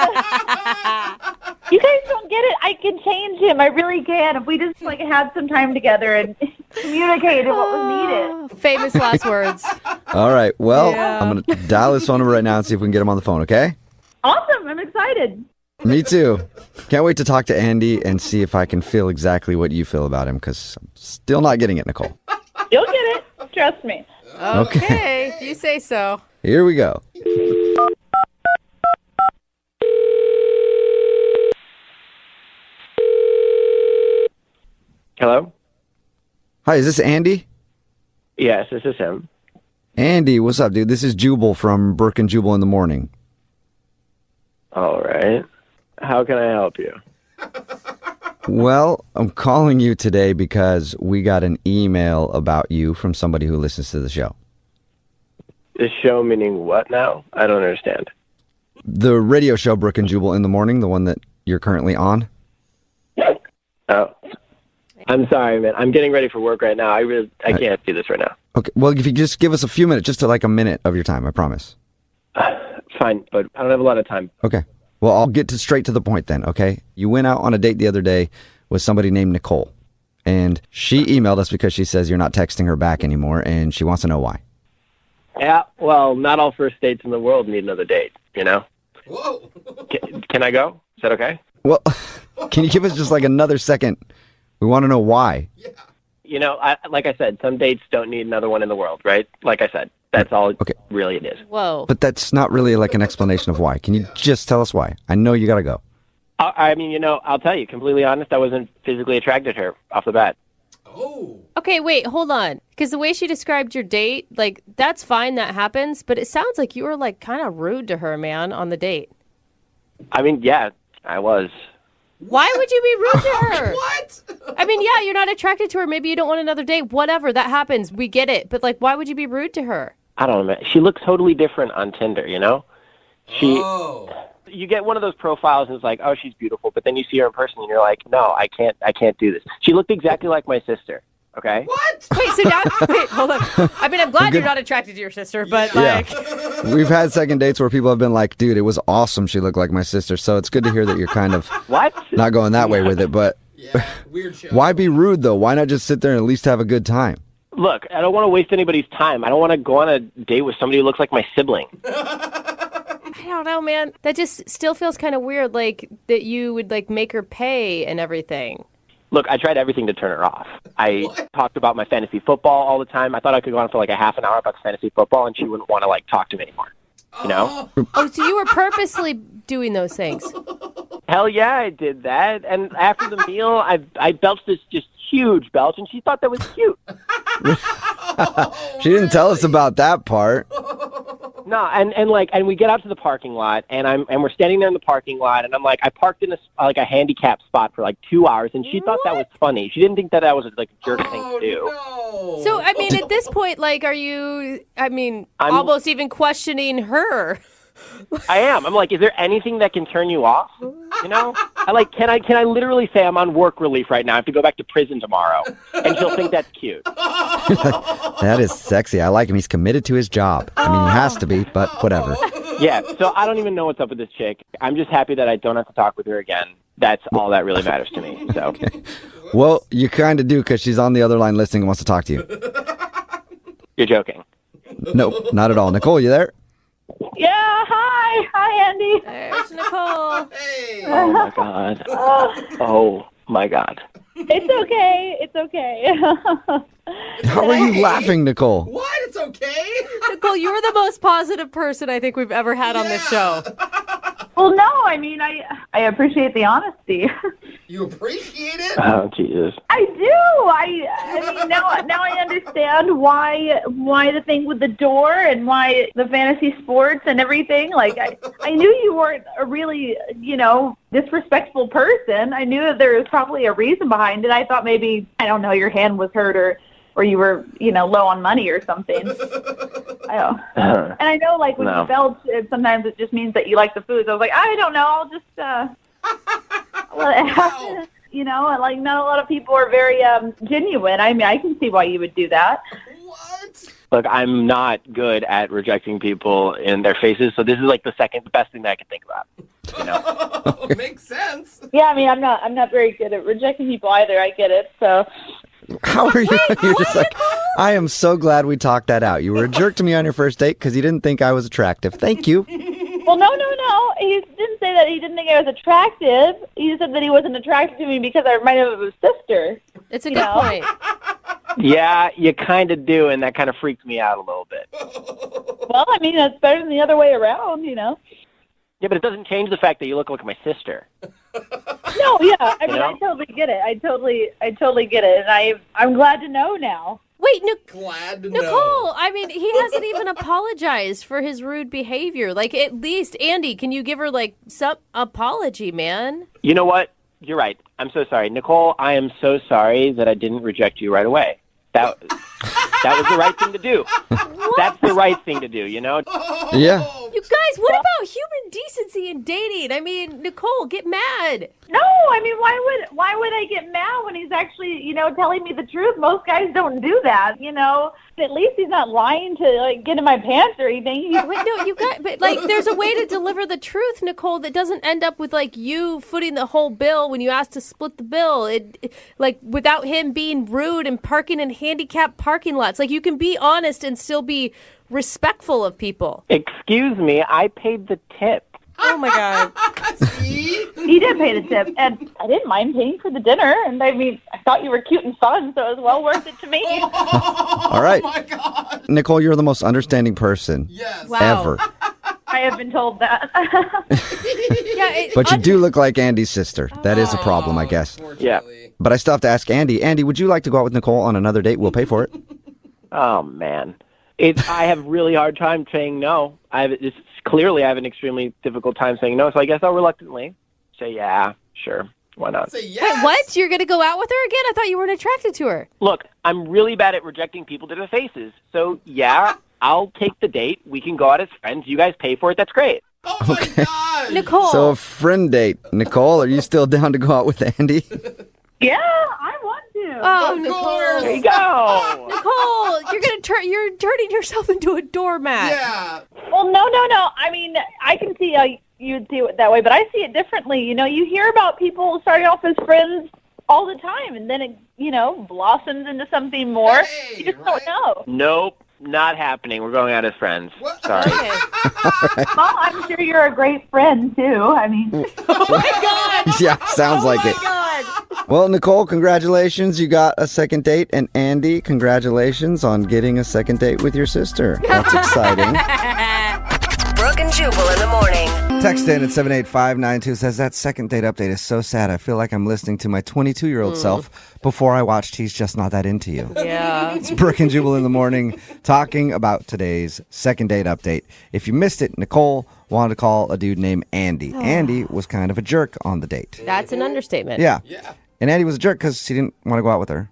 You guys don't get it. I can change him. I really can. If we just, like, had some time together and communicated what was needed. Famous last words. All right, well, Yeah. I'm going to dial his phone number right now and see if we can get him on the phone, okay? Awesome. I'm excited. Me too. Can't wait to talk to Andy and see if I can feel exactly what you feel about him, because I'm still not getting it, Nicole. You'll get it. Trust me. Okay, if you say so. Here we go. Hello? Hi, is this Andy? Yes, this is him. Andy, what's up, dude? This is Jubal from Brooke and Jubal in the Morning. All right. How can I help you? Well, I'm calling you today because we got an email about you from somebody who listens to the show. The show meaning what now? I don't understand. The radio show Brooke and Jubal in the Morning, the one that you're currently on. Oh. I'm sorry, man. I'm getting ready for work right now. I can't do this right now. Okay, well, if you just give us a few minutes, just to like a minute of your time, I promise. Fine, but I don't have a lot of time. Okay. Well, I'll get straight to the point then, okay? You went out on a date the other day with somebody named Nicole, and she emailed us because she says you're not texting her back anymore, and she wants to know why. Yeah, well, not all first dates in the world need another date, you know? Whoa. Can I go? Is that okay? Well, can you give us just like another second? We want to know why. You know, like I said, some dates don't need another one in the world, right? Like I said, that's all Okay. really it is. Whoa. But that's not really like an explanation of why. Can you just tell us why? I know you got to go. I mean, you know, I'll tell you, completely honest, I wasn't physically attracted to her off the bat. Oh. Okay, wait, hold on. Because the way she described your date, like, that's fine, that happens, but it sounds like you were, like, kind of rude to her, man, on the date. I mean, yeah, I was. Why would you be rude to her? What? I mean, yeah, you're not attracted to her. Maybe you don't want another date. Whatever, that happens. We get it. But, like, why would you be rude to her? I don't know, man. She looks totally different on Tinder, you know? You get one of those profiles and it's like, oh, she's beautiful, but then you see her in person and you're like, no, I can't do this. She looked exactly like my sister. Okay. What? Wait, so now, hold on. I mean, I'm glad you're not attracted to your sister, but like, We've had second dates where people have been like, dude, it was awesome. She looked like my sister. So it's good to hear that you're kind of not going that way with it. But weird show. Why be rude, though? Why not just sit there and at least have a good time? Look, I don't want to waste anybody's time. I don't want to go on a date with somebody who looks like my sibling. I don't know, man. That just still feels kind of weird, like that you would like make her pay and everything. Look, I tried everything to turn her off. I talked about my fantasy football all the time. I thought I could go on for like a half an hour about the fantasy football, and she wouldn't want to like talk to me anymore. You know? Oh, so you were purposely doing those things? Hell yeah, I did that. And after the meal, I belched this just huge belch, and she thought that was cute. She didn't tell us about that part. No, and we get out to the parking lot, and we're standing there in the parking lot, and I'm like, I parked in a handicap spot for like 2 hours, and she thought that was funny. She didn't think that was like a jerk thing to do. No. So I mean, at this point, like, are you? I mean, almost even questioning her. I am. I'm like, is there anything that can turn you off? You know, can I literally say I'm on work relief right now? I have to go back to prison tomorrow, and she'll think that's cute. That is sexy. I like him. He's committed to his job. I mean, he has to be, but whatever. Yeah. So I don't even know what's up with this chick. I'm just happy that I don't have to talk with her again. That's all that really matters to me. So. Okay. Well, you kind of do because she's on the other line listening and wants to talk to you. You're joking. No, not at all. Nicole, you there? Yeah, hi, Andy. There's Nicole. Hey. Oh my god. Oh my god. It's okay. How are you laughing, Nicole? What? It's okay. Nicole, you're the most positive person I think we've ever had on this show. Well, no, I mean, I appreciate the honesty. You appreciate it? Oh Jesus. I do. I mean, now I understand why the thing with the door and why the fantasy sports and everything. Like, I knew you weren't a really, disrespectful person. I knew that there was probably a reason behind it. I thought maybe, I don't know, your hand was hurt or you were, low on money or something. I know. And I know, like, when you belch, sometimes it just means that you like the food. So I was like, I don't know, I'll just let it happen. Like, not a lot of people are very genuine. I mean, I can see why you would do that. What? Look, I'm not good at rejecting people in their faces, so this is like the second best thing that I can think about. Makes sense. Yeah, I mean, I'm not very good at rejecting people either. I get it. So. How are you? You're just like, I am so glad we talked that out. You were a jerk to me on your first date because you didn't think I was attractive. Thank you. Well, no. He didn't say that he didn't think I was attractive. He said that he wasn't attracted to me because I reminded him of his sister. It's a good point. Yeah, you kind of do, and that kind of freaked me out a little bit. Well, I mean, that's better than the other way around, Yeah, but it doesn't change the fact that you look like my sister. No, yeah. I mean, I totally get it. I totally get it, and I'm glad to know now. Wait, Glad to Nicole, know. I mean, he hasn't even apologized for his rude behavior. Like, at least, Andy, can you give her, like, some apology, man? You know what? You're right. I'm so sorry. Nicole, I am so sorry that I didn't reject you right away. That was the right thing to do. That's the right thing to do, Yeah. You guys, what about human decency in dating? I mean, Nicole, get mad. No, I mean, why would I get mad when he's actually, telling me the truth? Most guys don't do that, At least he's not lying to, like, get in my pants or anything. Wait, no, you got, but, like, there's a way to deliver the truth, Nicole, that doesn't end up with, like, you footing the whole bill when you ask to split the bill. Like, without him being rude and parking in handicapped parking lots. Like, you can be honest and still be respectful of people. Excuse me, I paid the tip. Oh, my God. See? He did pay the tip, and I didn't mind paying for the dinner. And I mean, I thought you were cute and fun, so it was well worth it to me. All right. Oh, my God. Nicole, you're the most understanding person Yes. Wow. ever. I have been told that. But you do look like Andy's sister. That is a problem, I guess. Yeah. But I still have to ask Andy. Andy, would you like to go out with Nicole on another date? We'll pay for it. Oh, man. I have a really hard time saying no. Clearly I have an extremely difficult time saying no, so I guess I'll reluctantly say, yeah, sure. Why not? Say yes. Wait, what? You're going to go out with her again? I thought you weren't attracted to her. Look, I'm really bad at rejecting people to their faces. So, yeah, I'll take the date. We can go out as friends. You guys pay for it. That's great. Oh my gosh. Nicole. So a friend date. Nicole, are you still down to go out with Andy? Yeah, I want to. Oh, Of Nicole. course. There you go. Nicole, you're turning yourself into a doormat. Yeah. Well, no. I mean, I can see how you'd see it that way, but I see it differently. You know, you hear about people starting off as friends all the time, and then it, blossoms into something more. Hey, You just right? don't know. Nope, not happening. We're going out as friends. What? Sorry. Okay. Well, I'm sure you're a great friend, too. I mean, Oh, my God. Yeah, sounds like it. God. Well, Nicole, congratulations. You got a second date. And Andy, congratulations on getting a second date with your sister. That's exciting. Brooke and Jubal in the morning. Text in at 78592 says, that second date update is so sad. I feel like I'm listening to my 22-year-old self before I watched He's Just Not That Into You. Yeah. It's Brooke and Jubal in the morning talking about today's second date update. If you missed it, Nicole wanted to call a dude named Andy. Andy was kind of a jerk on the date. That's an understatement. Yeah. Yeah. And Andy was a jerk because she didn't want to go out with her.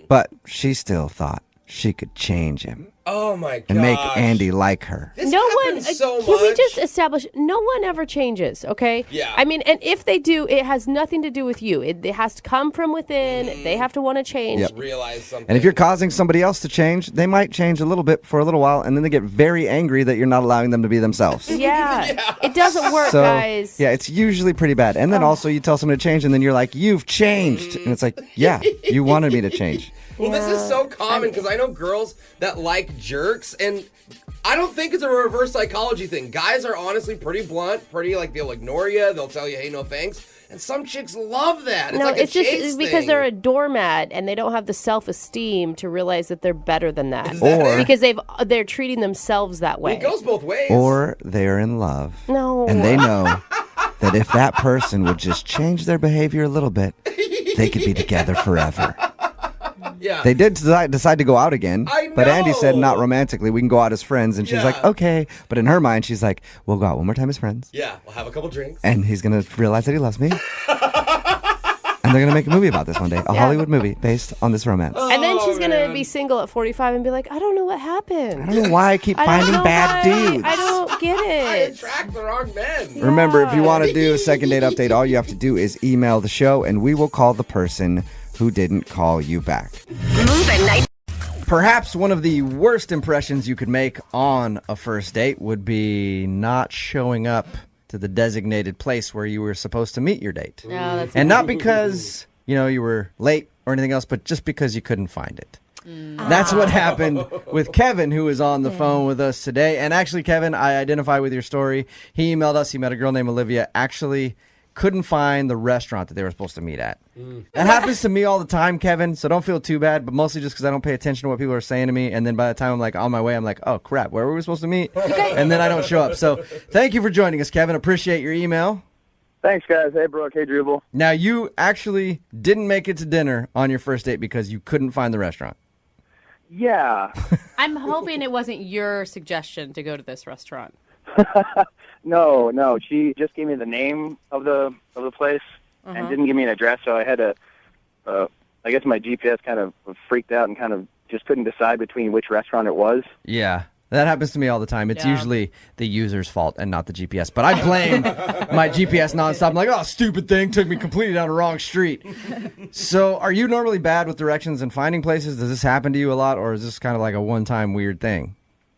But she still thought she could change him Oh my gosh. and make Andy like her. This No one. happens so Can we much. just establish? No one ever changes. Okay. Yeah. I mean, and if they do, it has nothing to do with you. It has to come from within. They have to want to change. Yep. realize something. And if you're causing somebody else to change, they might change a little bit for a little while, and then they get very angry that you're not allowing them to be themselves. Yeah. It doesn't work, So, guys. yeah, it's usually pretty bad. And then also you tell someone to change, and then you're like, you've changed. And it's like, yeah, you wanted me to change. Well, this is so common because I know girls that like jerks, and I don't think it's a reverse psychology thing. Guys are honestly pretty blunt, pretty like they'll ignore you, they'll tell you, hey, no thanks. And some chicks love that. It's No, like it's a just chase because thing. they're a doormat and they don't have the self-esteem to realize that they're better than that. Is that Or- it? Because they're treating themselves that way. It goes both ways. Or they're in love. No. And they know that if that person would just change their behavior a little bit, they could be together forever. yeah. They did decide to go out again, I but Andy said know. not romantically. We can go out as friends, and she's Yeah. like, okay. But in her mind, she's like, we'll go out one more time as friends, Yeah, we'll have a couple drinks. and he's gonna realize that he loves me, and they're gonna make a movie about this one day, a Hollywood movie based on this romance. And then she's going to man. be single at 45 and be like, I don't know what happened. I don't know why I keep I don't finding know bad why. dudes. I don't get I it. attract the wrong men. Remember, if you want to do a second date update, all you have to do is email the show, and we will call the person who didn't call you back. Move at night. Perhaps one of the worst impressions you could make on a first date would be not showing up to the designated place where you were supposed to meet your date. No, that's And not because, you were late or anything else, but just because you couldn't find it. That's what happened with Kevin, who is on the phone with us today. And actually, Kevin, I identify with your story. He emailed us. He met a girl named Olivia. Actually, couldn't find the restaurant that they were supposed to meet at. That happens to me all the time, Kevin, so don't feel too bad, but mostly just because I don't pay attention to what people are saying to me, and then by the time I'm like on my way, I'm like, oh crap, where were we supposed to meet? And then I don't show up. So thank you for joining us, Kevin. Appreciate your email. Thanks, guys. Hey, Brooke. Hey, Jubal. Now, you actually didn't make it to dinner on your first date because you couldn't find the restaurant. Yeah. I'm hoping it wasn't your suggestion to go to this restaurant. No. She just gave me the name of the place and didn't give me an address, so I had to. I guess my GPS kind of freaked out and kind of just couldn't decide between which restaurant it was. Yeah. That happens to me all the time. It's usually the user's fault and not the GPS. But I blame my GPS nonstop. I'm like, oh, stupid thing. Took me completely down the wrong street. So are you normally bad with directions and finding places? Does this happen to you a lot, or is this kind of like a one-time weird thing?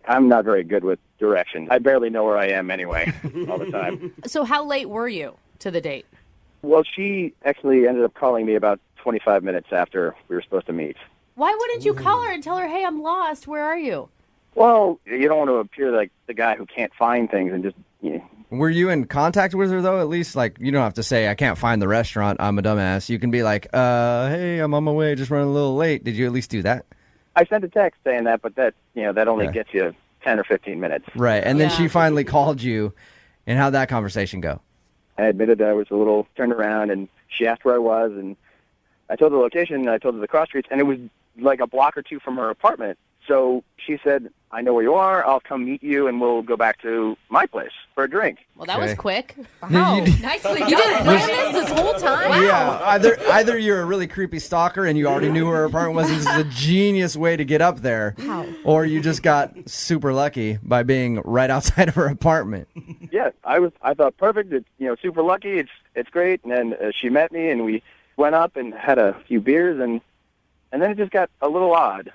I'm not very good with directions. I barely know where I am anyway, all the time. So how late were you to the date? Well, she actually ended up calling me about 25 minutes after we were supposed to meet. Why wouldn't you call her and tell her, hey, I'm lost. Where are you? Well, you don't want to appear like the guy who can't find things and just, Were you in contact with her, though? At least, like, you don't have to say, I can't find the restaurant, I'm a dumbass. You can be like, hey, I'm on my way, just running a little late. Did you at least do that? I sent a text saying that, but that, that only gets you 10 or 15 minutes. Right, and then she finally called you, and how'd that conversation go? I admitted I was a little turned around, and she asked where I was, and I told her the location, and I told her the cross streets, and it was like a block or two from her apartment. So she said, I know where you are. I'll come meet you, and we'll go back to my place for a drink. Well, that was quick. Wow, nicely done. You didn't plan this whole time? Wow. Yeah, either you're a really creepy stalker and you already knew where her apartment was, and this is a genius way to get up there, or you just got super lucky by being right outside of her apartment. Yeah, I thought perfect. It's super lucky. It's great. And then she met me, and we went up and had a few beers, and then it just got a little odd.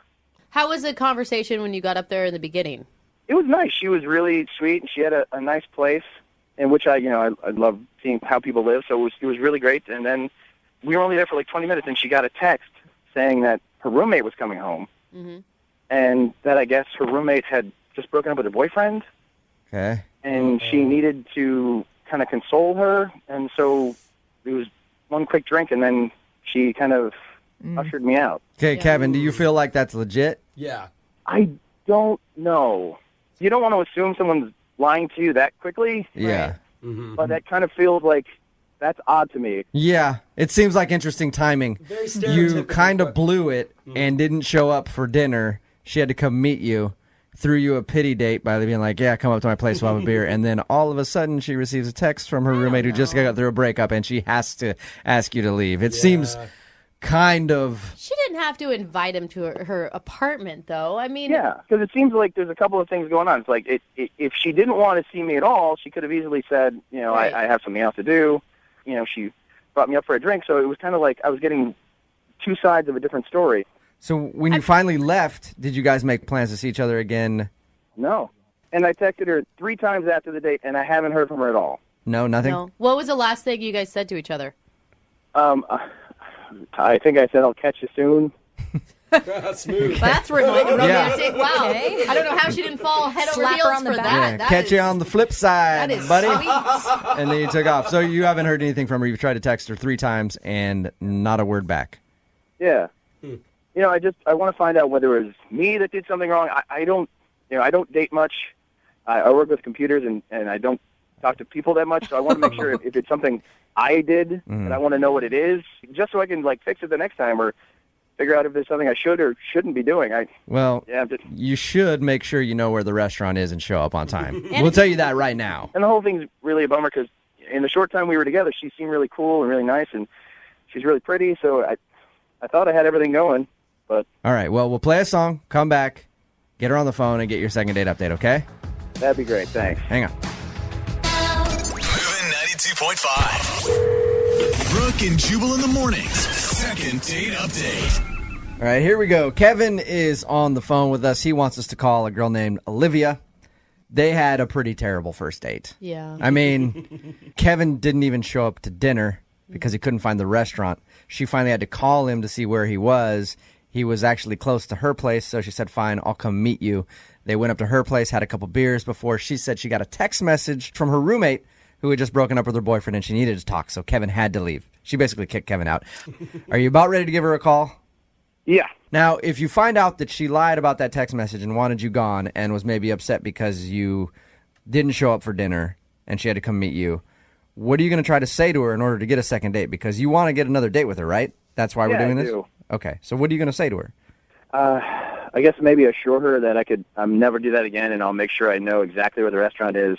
How was the conversation when you got up there in the beginning? It was nice. She was really sweet, and she had a nice place in which I love seeing how people live. So it was really great. And then we were only there for like 20 minutes, and she got a text saying that her roommate was coming home, and that I guess her roommate had just broken up with her boyfriend. Okay. And she needed to kind of console her, and so it was one quick drink, and then she kind of ushered me out. Okay, Kevin, do you feel like that's legit? Yeah. I don't know. You don't want to assume someone's lying to you that quickly. Yeah. But that kind of feels like that's odd to me. Yeah, it seems like interesting timing. Very You stereotypical. kind of blew it and didn't show up for dinner. She had to come meet you, threw you a pity date by being like, yeah, come up to my place, we'll have a beer. And then all of a sudden she receives a text from her roommate who just got through a breakup, and she has to ask you to leave. It seems kind of... She didn't have to invite him to her apartment, though. I mean... Yeah, because it seems like there's a couple of things going on. It's like if she didn't want to see me at all, she could have easily said, I have something else to do. She brought me up for a drink, so it was kind of like I was getting two sides of a different story. So when you finally left, did you guys make plans to see each other again? No. And I texted her 3 times after the date, and I haven't heard from her at all. No, nothing? No. What was the last thing you guys said to each other? I think I said I'll catch you soon. Smooth. That's romantic. Yeah. Wow. Okay. I don't know how she didn't fall head over Slap her heels on the for back. that. Yeah, That catch is- you on the flip side, that is buddy. sweet. And then you took off. So you haven't heard anything from her. You've tried to text her 3 times and not a word back. Yeah. I want to find out whether it was me that did something wrong. I don't date much. I work with computers, and I don't talk to people that much, so I want to make sure if it's something I did, and I want to know what it is, just so I can fix it the next time, or figure out if there's something I should or shouldn't be doing. You should make sure you know where the restaurant is and show up on time. We'll tell you that right now. And the whole thing's really a bummer because in the short time we were together, she seemed really cool and really nice, and she's really pretty, so I thought I had everything going, but... All right, well, we'll play a song, come back, get her on the phone, and get your second date update, okay? That'd be great, thanks. Hang on. Moving 92.5. Brooke and Jubal in the mornings. Second date update. All right, here we go. Kevin is on the phone with us. He wants us to call a girl named Olivia. They had a pretty terrible first date. Yeah. I mean, Kevin didn't even show up to dinner because he couldn't find the restaurant. She finally had to call him to see where he was. He was actually close to her place, so she said, fine, I'll come meet you. They went up to her place, had a couple beers before she said she got a text message from her roommate who had just broken up with her boyfriend, and she needed to talk, so Kevin had to leave. She basically kicked Kevin out. Are you about ready to give her a call? Yeah. Now, if you find out that she lied about that text message and wanted you gone and was maybe upset because you didn't show up for dinner and she had to come meet you, what are you going to try to say to her in order to get a second date? Because you want to get another date with her, right? That's why we're doing I this? do. Okay, so what are you going to say to her? I guess maybe assure her that I could never do that again, and I'll make sure I know exactly where the restaurant is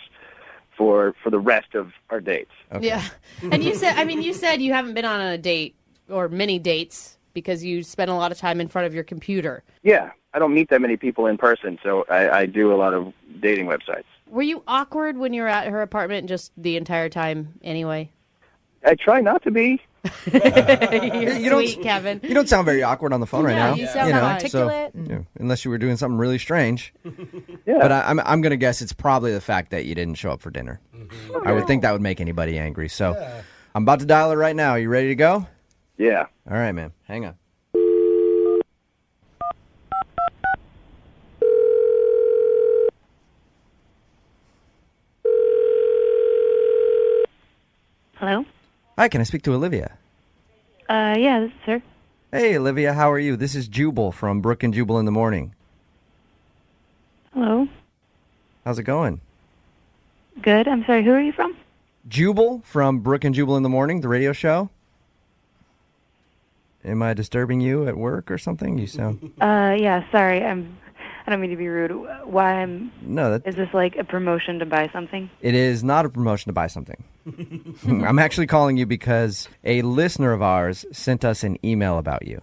for the rest of our dates. Okay. Yeah. And you said you haven't been on a date or many dates because you spend a lot of time in front of your computer. Yeah, I don't meet that many people in person, so I do a lot of dating websites. Were you awkward when you were at her apartment just the entire time anyway? I try not to be. You're sweet, Kevin. You don't sound very awkward on the phone right now. You sound articulate. So, unless you were doing something really strange. Yeah. But I'm going to guess it's probably the fact that you didn't show up for dinner. Mm-hmm. I would think that would make anybody angry. So I'm about to dial her right now. You ready to go? Yeah. All right, man. Hang on. Hello? Hi, can I speak to Olivia? Yeah, this is her. Hey, Olivia, how are you? This is Jubal from Brooke and Jubal in the Morning. Hello? How's it going? Good. I'm sorry, who are you from? Jubal from Brooke and Jubal in the Morning, the radio show. Am I disturbing you at work or something? You sound... Yeah, sorry. I'm I don't mean to be rude. Why I'm? No, Is this like a promotion to buy something? it is not a promotion to buy something. I'm actually calling you because a listener of ours sent us an email about you,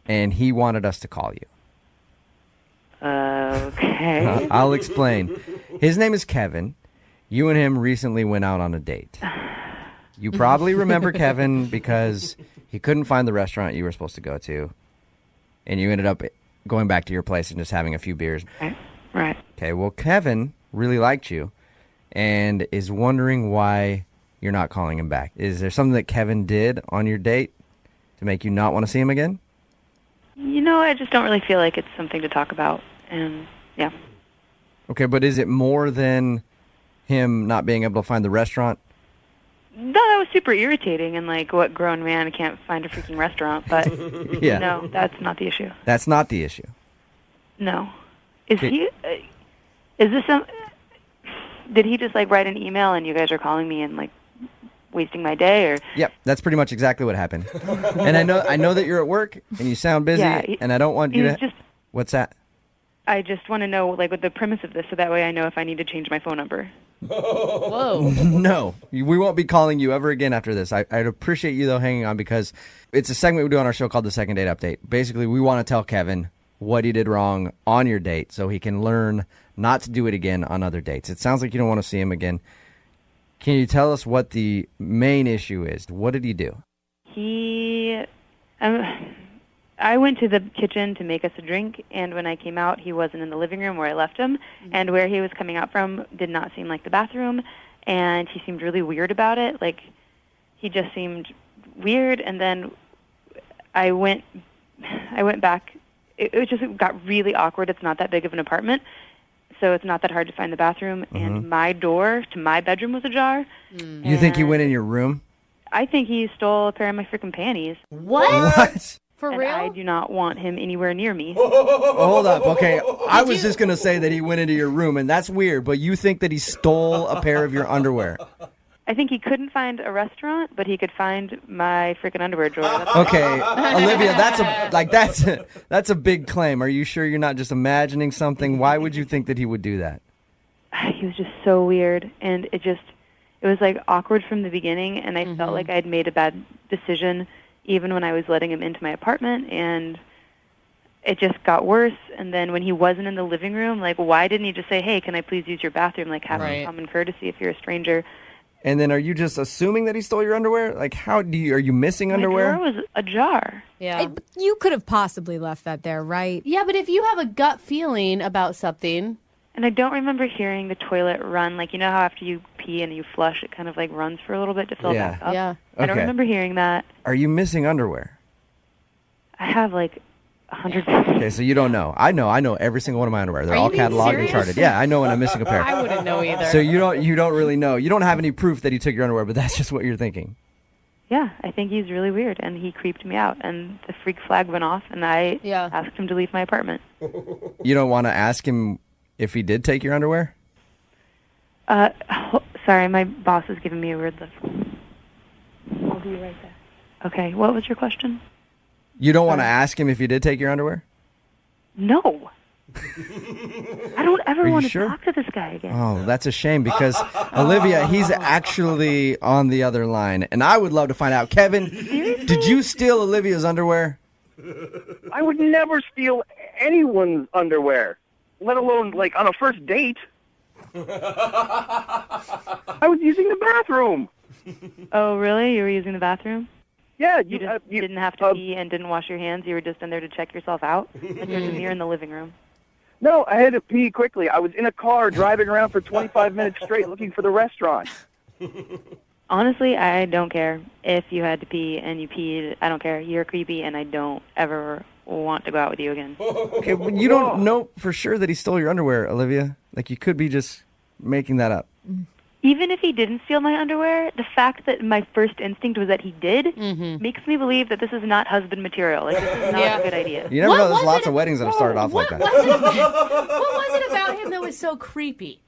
and he wanted us to call you. Okay. I'll explain. His name is Kevin. You and him recently went out on a date. You probably remember Kevin because he couldn't find the restaurant you were supposed to go to, and you ended up going back to your place and just having a few beers. Right. Okay, well, Kevin really liked you and is wondering why you're not calling him back. Is there something that Kevin did on your date to make you not want to see him again? You know, I just don't really feel like it's something to talk about. And, yeah. Okay, but is it more than him not being able to find the restaurant? No, that was super irritating, and like, what grown man can't find a freaking restaurant? But Yeah. no, that's not the issue. That's not the issue. No, is he? Is this some? Did he just like write an email, and you guys are calling me and like wasting my day, or? Yep, that's pretty much exactly what happened. And I know that you're at work and you sound busy, Yeah, and I don't want you to. just. What's that? I just want to know like what the premise of this, so that way I know if I need to change my phone number. Whoa. No, we won't be calling you ever again after this. I'd appreciate you, though, hanging on because it's a segment we do on our show called the Second Date Update. Basically, we want to tell Kevin what he did wrong on your date so he can learn not to do it again on other dates. It sounds like you don't want to see him again. Can you tell us what the main issue is? What did he do? I went to the kitchen to make us a drink, and when I came out, he wasn't in the living room where I left him, and where he was coming out from did not seem like the bathroom, and he seemed really weird about it. Like, he just seemed weird, and then I went back. It just got really awkward. It's not that big of an apartment, so it's not that hard to find the bathroom, and my door to my bedroom was ajar. You think he went in your room? I think he stole a pair of my freaking panties. What? For and real? I do not want him anywhere near me. Hold up. Okay, I was just going to say that he went into your room, and that's weird, but you think that he stole a pair of your underwear. I think he couldn't find a restaurant, but he could find my freaking underwear drawer. Okay, Olivia, that's a big claim. Are you sure you're not just imagining something? Why would you think that he would do that? He was just so weird, and it was like awkward from the beginning, and I felt like I'd made a bad decision even when I was letting him into my apartment, and it just got worse. And then when he wasn't in the living room, like, why didn't he just say, hey, can I please use your bathroom? Like, have some common courtesy if you're a stranger. And then are you just assuming that he stole your underwear? Like, are you missing underwear? My drawer was ajar. Yeah. You could have possibly left that there, right? Yeah, but if you have a gut feeling about something. And I don't remember hearing the toilet run. Like, you know how after you pee and you flush, it kind of like runs for a little bit to fill back up? Yeah. I don't remember hearing that. Are you missing underwear? I have like 100. Okay, so you don't know. I know every single one of my underwear. They're all cataloged and charted. Yeah, I know when I'm missing a pair. I wouldn't know either. So you don't really know. You don't have any proof that he took your underwear, but that's just what you're thinking. Yeah, I think he's really weird, and he creeped me out, and the freak flag went off, and I asked him to leave my apartment. You don't want to ask him if he did take your underwear? Sorry, my boss is giving me a weird look. I'll be right back. Okay, what was your question? You don't want to ask him if he did take your underwear? No. I don't ever want to talk to this guy again. Oh, that's a shame because, Olivia, he's actually on the other line, and I would love to find out. Kevin, did you steal Olivia's underwear? I would never steal anyone's underwear, let alone, like, on a first date. I was using the bathroom. Oh, really? You were using the bathroom? Yeah. You didn't have to pee and didn't wash your hands? You were just in there to check yourself out? Like there's a mirror in the living room. No, I had to pee quickly. I was in a car driving around for 25 minutes straight looking for the restaurant. Honestly, I don't care. If you had to pee and you peed, I don't care. You're creepy, and I don't ever want to go out with you again. Okay, well, you don't know for sure that he stole your underwear, Olivia. Like, you could be just making that up. Even if he didn't steal my underwear, the fact that my first instinct was that he did makes me believe that this is not husband material. Like, this is not a good idea. You never know, there's lots of weddings that have started off like that. What was it about him that was so creepy?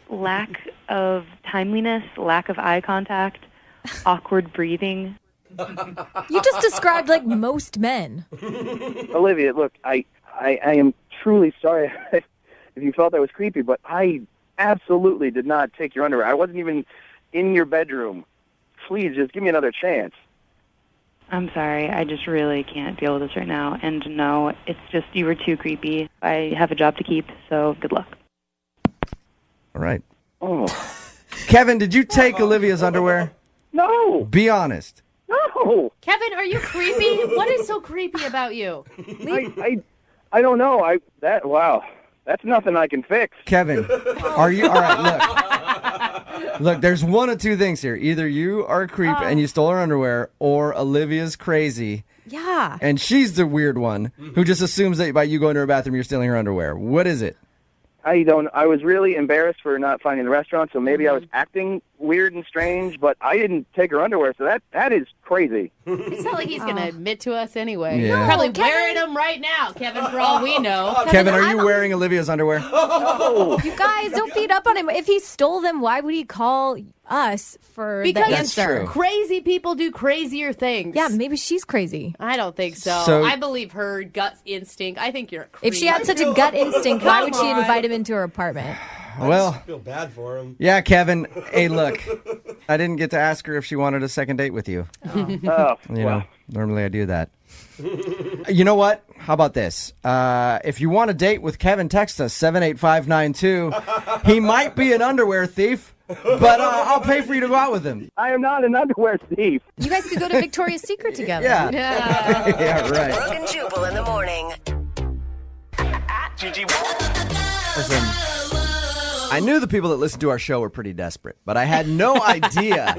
Lack of timeliness, lack of eye contact, awkward breathing. You just described like most men. Olivia, look, I am truly sorry if you felt that was creepy, but I absolutely did not take your underwear. I wasn't even in your bedroom. Please, just give me another chance. I'm sorry. I just really can't deal with this right now. And no, it's just you were too creepy. I have a job to keep, so good luck. All right. Oh. Kevin, did you take Olivia's underwear? No. Be honest. No. Kevin, are you creepy? What is so creepy about you? I don't know. Wow. That's nothing I can fix. Kevin, are you all right? Look, there's one of two things here. Either you are a creep and you stole her underwear, or Olivia's crazy. Yeah. And she's the weird one who just assumes that by you going to her bathroom, you're stealing her underwear. What is it? I was really embarrassed for not finding the restaurant, so maybe I was acting weird and strange, but I didn't take her underwear, so that is crazy. It's not like he's going to admit to us anyway. Yeah. You're probably No, wearing them right now, Kevin, for all we know. Kevin, are you wearing Olivia's underwear? You guys, don't beat up on him. If he stole them, why would he call us for Because the answer? crazy people do crazier things. Yeah, maybe she's crazy. I don't think so. So- I believe her gut instinct. I think you're a creep. If she had such a gut instinct, why would she Come on. invite him into her apartment? Well, I feel bad for him. yeah, Kevin. Hey, look, I didn't get to ask her if she wanted a second date with you. Oh, You know, normally I do that. You know what? How about this? If you want a date with Kevin, text us 78592. He might be an underwear thief, but I'll pay for you to go out with him. I am not an underwear thief. You guys could go to Victoria's Secret together. Yeah. Yeah, right. Brooke and Jubal in the morning. Listen, I knew the people that listened to our show were pretty desperate, but I had no idea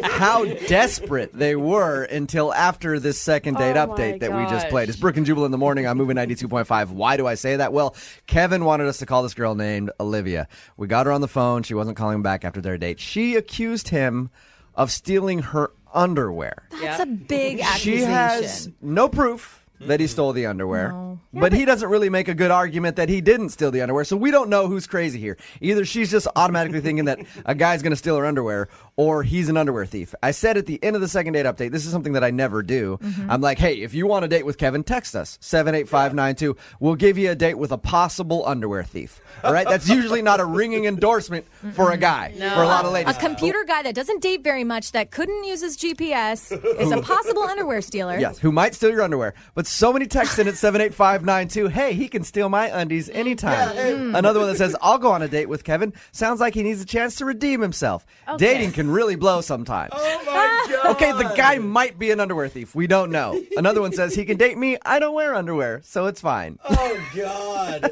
how desperate they were until after this second date update that we just played. It's Brooke and Jubal in the morning. I'm moving 92.5. Why do I say that? Well, Kevin wanted us to call this girl named Olivia. We got her on the phone. She wasn't calling back after their date. She accused him of stealing her underwear. That's a big accusation. She has no proof that he stole the underwear, but he doesn't really make a good argument that he didn't steal the underwear, so we don't know who's crazy here. Either she's just automatically thinking that a guy's going to steal her underwear, or he's an underwear thief. I said at the end of the second date update, this is something that I never do. I'm like, hey, if you want a date with Kevin, text us, 78592. We'll give you a date with a possible underwear thief. All right? That's usually not a ringing endorsement for a guy, for a lot of ladies. A computer guy that doesn't date very much, that couldn't use his GPS, is a possible underwear stealer. Yes, who might steal your underwear. But so many texts in at 78592. Hey, he can steal my undies anytime. Another one that says, I'll go on a date with Kevin. Sounds like he needs a chance to redeem himself. Dating can really blow sometimes. Oh my God. Okay, the guy might be an underwear thief. We don't know. Another one says, he can date me. I don't wear underwear, so it's fine. Oh, God.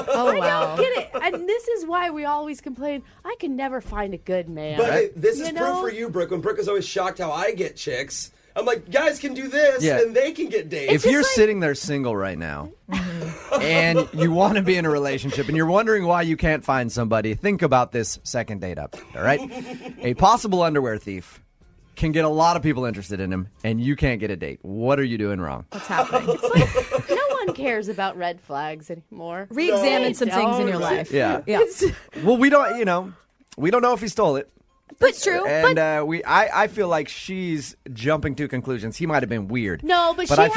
Oh, wow. I don't get it. And this is why we always complain, I can never find a good man. But hey, this is You proof know? for you, Brooke. When Brooke is always shocked how I get chicks. I'm like, guys can do this, Yeah. and they can get dates. If you're sitting there single right now and you want to be in a relationship and you're wondering why you can't find somebody, think about this second date up. All right? A possible underwear thief can get a lot of people interested in him, and you can't get a date. What are you doing wrong? What's happening? No one cares about red flags anymore. Re-examine some things in your life. Yeah. Yeah. Well, we don't know if he stole it. But it's true. And I feel like she's jumping to conclusions. He might have been weird. No, but I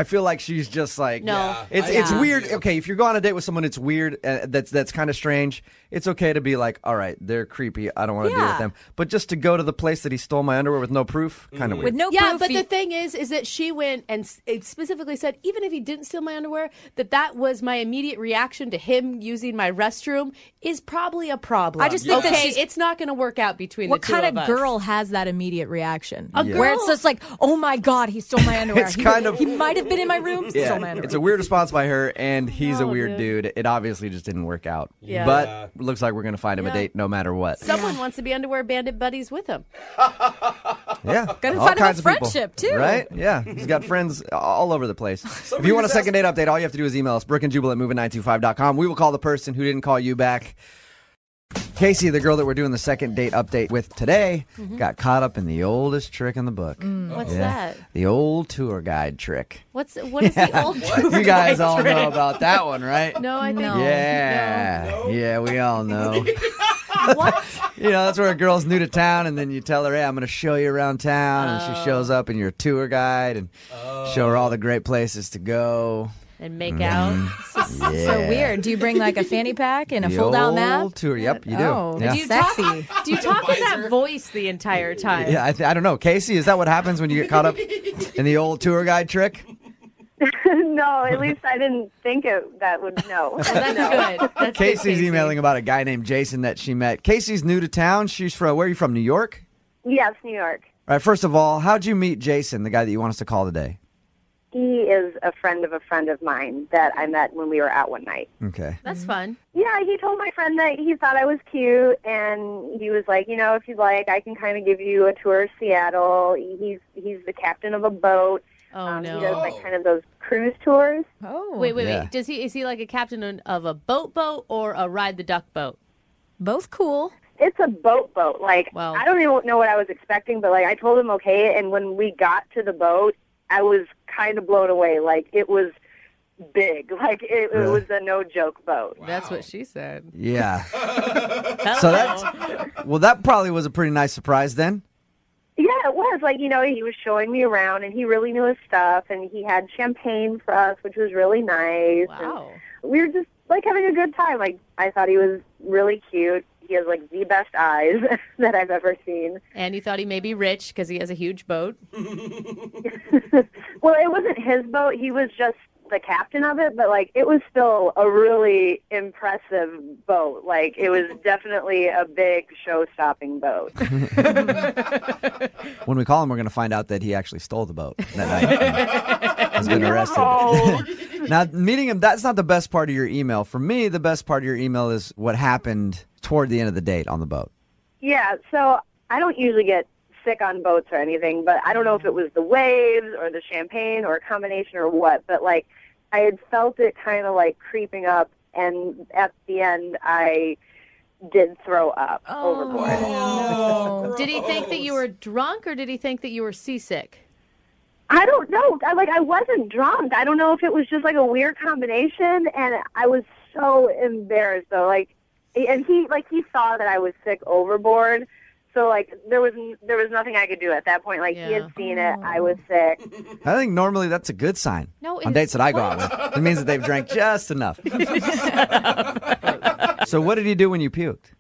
feel like she's just like No. It's weird. Okay, if you're going on a date with someone, it's weird. That's kind of strange. It's okay to be like, all right, they're creepy. I don't want to deal with them. But just to go to the place that he stole my underwear with no proof, kind of weird. With no Yeah, proof. but the thing is that she went and specifically said, even if he didn't steal my underwear, that was my immediate reaction to him using my restroom is probably a problem. I just think that it's not going to work out between what the two kind of of us. girl has that immediate reaction? A Where it's girl- just like, oh my God, he stole my underwear. It's kind of- He might have been in my room, stole my underwear. It's a weird response by her, and he's a weird dude. It obviously just didn't work out. Yeah. But looks like we're going to find him a date no matter what. Someone wants to be underwear bandit buddies with him. Yeah. Gotta all find him a kinds of people. friendship, too. Right? Yeah. He's got friends all over the place. If you want a second date update, all you have to do is email us, brookandjubal at moving925.com. We will call the person who didn't call you back. Casey, the girl that we're doing the second date update with today, got caught up in the oldest trick in the book. What's that? The old tour guide trick. What is the old You guys all know about that one, right? No, I think Yeah. Yeah, we all know. What? You know, that's where a girl's new to town, and then you tell her, hey, I'm going to show you around town, and she shows up, and you're a tour guide, and show her all the great places to go. and make out. So weird. Do you bring like a fanny pack and a The fold-out map? old tour. Yep, you do. Oh, Yeah. Do you sexy. do you talk in that voice the entire time? Yeah, I don't know. Casey, is that what happens when you get caught up in the old tour guide trick? No, at least I didn't think that would no. Well, that's good. That's Casey's good, Casey. emailing about a guy named Jason that she met. Casey's new to town. She's from, where are you from, New York? Yes, New York. All right, first of all, how'd you meet Jason, the guy that you want us to call today? He is a friend of mine that I met when we were out one night. Okay. That's fun. Yeah, he told my friend that he thought I was cute, and he was like, if you'd like, I can kind of give you a tour of Seattle. He's the captain of a boat. Oh, no. He does like kind of those cruise tours. Oh. Wait. Yeah. Is he like a captain of a boat or a ride the duck boat? Both cool. It's a boat. Like, Wow. I don't even know what I was expecting, but like I told him okay, and when we got to the boat, I was kind of blown away. Like, it was big. Like, it was a no-joke boat. Wow. That's what she said. Yeah. So that probably was a pretty nice surprise then. Yeah, it was. Like, he was showing me around, and he really knew his stuff, and he had champagne for us, which was really nice. Wow. And we were just, like, having a good time. Like, I thought he was really cute. He has, like, the best eyes that I've ever seen. And you thought he may be rich because he has a huge boat. Well, it wasn't his boat. He was just the captain of it, but, like, it was still a really impressive boat. Like, it was definitely a big show-stopping boat. When we call him, we're going to find out that he actually stole the boat that night. And has been arrested. No. Now, meeting him, that's not the best part of your email. For me, the best part of your email is what happened toward the end of the date on the boat. Yeah, so I don't usually get sick on boats or anything, but I don't know if it was the waves or the champagne or a combination or what, but, like, I had felt it kind of, like, creeping up, and at the end, I did throw up overboard. No. Did he think that you were drunk or did he think that you were seasick? I don't know. I wasn't drunk. I don't know if it was just, like, a weird combination, and I was so embarrassed, though. Like, and he saw that I was sick overboard. So, like, there was nothing I could do at that point. Like, he had seen it. I was sick. I think normally that's a good sign. No, on dates that I go out with. It means that they've drank just enough. So what did he do when you puked?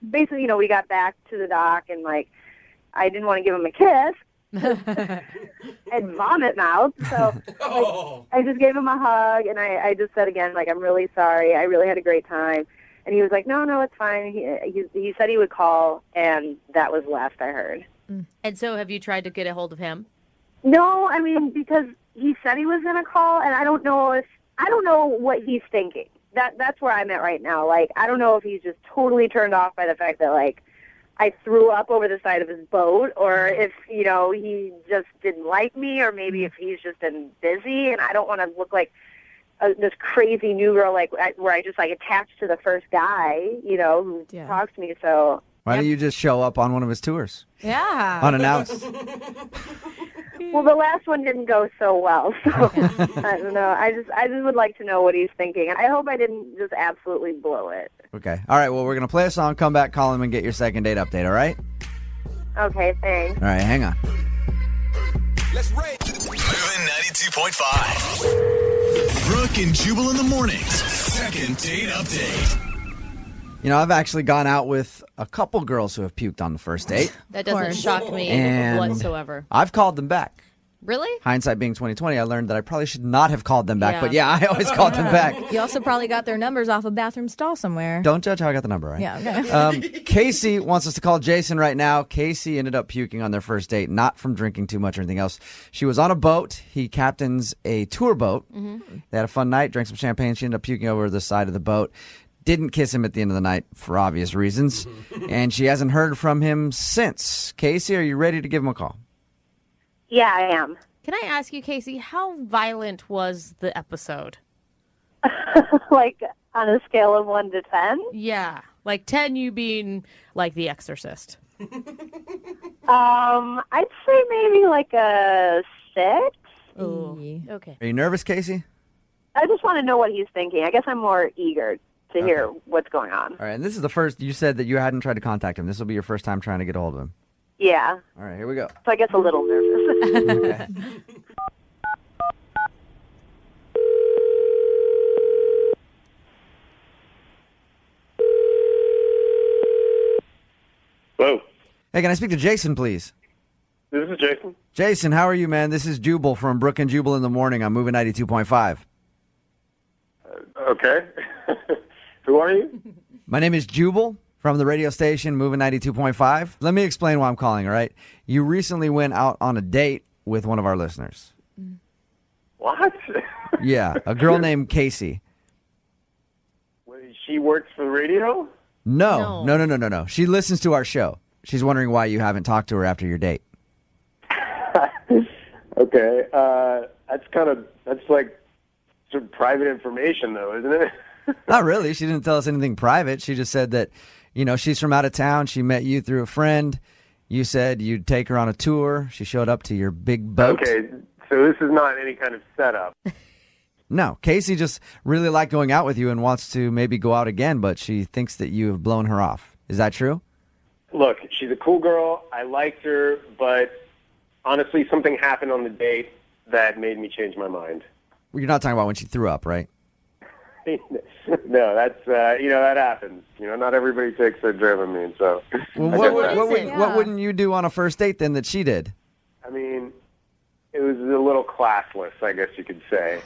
Basically, we got back to the dock, and, like, I didn't want to give him a kiss. And vomit mouth. So like, I just gave him a hug, and I just said again, like, I'm really sorry. I really had a great time. And he was like, no, it's fine. He said he would call, and that was last I heard. And so have you tried to get a hold of him? No, I mean, because he said he was going to call, and I don't know what he's thinking. That's where I'm at right now. Like, I don't know if he's just totally turned off by the fact that, like, I threw up over the side of his boat, or if, he just didn't like me, or maybe if he's just been busy, and I don't want to look like this crazy new girl, like, where I just, like, attached to the first guy, who talks to me. So Why don't you just show up on one of his tours? Yeah. Unannounced. Well, the last one didn't go so well, so I don't know. I just would like to know what he's thinking, and I hope I didn't just absolutely blow it. Okay. All right, well, we're going to play a song, come back, call him, and get your second date update, all right? Okay, thanks. All right, hang on. Let's rate. Moving 92.5. Brooke and Jubal in the mornings. Second date update. I've actually gone out with a couple girls who have puked on the first date. That doesn't shock me And whatsoever. I've called them back. Really? Hindsight being 2020, I learned that I probably should not have called them back. Yeah. But yeah, I always called them back. You also probably got their numbers off a bathroom stall somewhere. Don't judge how I got the number, right? Yeah, okay. Casey wants us to call Jason right now. Casey ended up puking on their first date, not from drinking too much or anything else. She was on a boat. He captains a tour boat. Mm-hmm. They had a fun night, drank some champagne. She ended up puking over the side of the boat. Didn't kiss him at the end of the night for obvious reasons. And she hasn't heard from him since. Casey, are you ready to give him a call? Yeah, I am. Can I ask you, Casey, how violent was the episode? Like, on a scale of 1 to 10? Yeah. Like 10 you being like The Exorcist. I'd say maybe like a 6. Oh, okay. Are you nervous, Casey? I just want to know what he's thinking. I guess I'm more eager to hear what's going on. All right, and this is the first, you said that you hadn't tried to contact him. This will be your first time trying to get a hold of him. Yeah. All right, here we go. So I guess a little nervous. Okay. Hello. Hey, can I speak to Jason, please? This is Jason. Jason, how are you, man? This is Jubal from Brooke and Jubal in the Morning. I'm moving 92.5. Okay. Who are you? My name is Jubal from the radio station, moving 92.5. Let me explain why I'm calling, all right? You recently went out on a date with one of our listeners. What? Yeah, a girl named Casey. She works for the radio? No. She listens to our show. She's wondering why you haven't talked to her after your date. Okay. That's like some private information, though, isn't it? Not really. She didn't tell us anything private. She just said that, she's from out of town. She met you through a friend. You said you'd take her on a tour. She showed up to your big boat. Okay, so this is not any kind of setup. No, Casey just really liked going out with you and wants to maybe go out again, but she thinks that you have blown her off. Is that true? Look, she's a cool girl. I liked her, but honestly, something happened on the date that made me change my mind. You're not talking about when she threw up, right? No, that's that happens. Not everybody takes their Dramamine, so. Well, what wouldn't you do on a first date then that she did? I mean, it was a little classless, I guess you could say.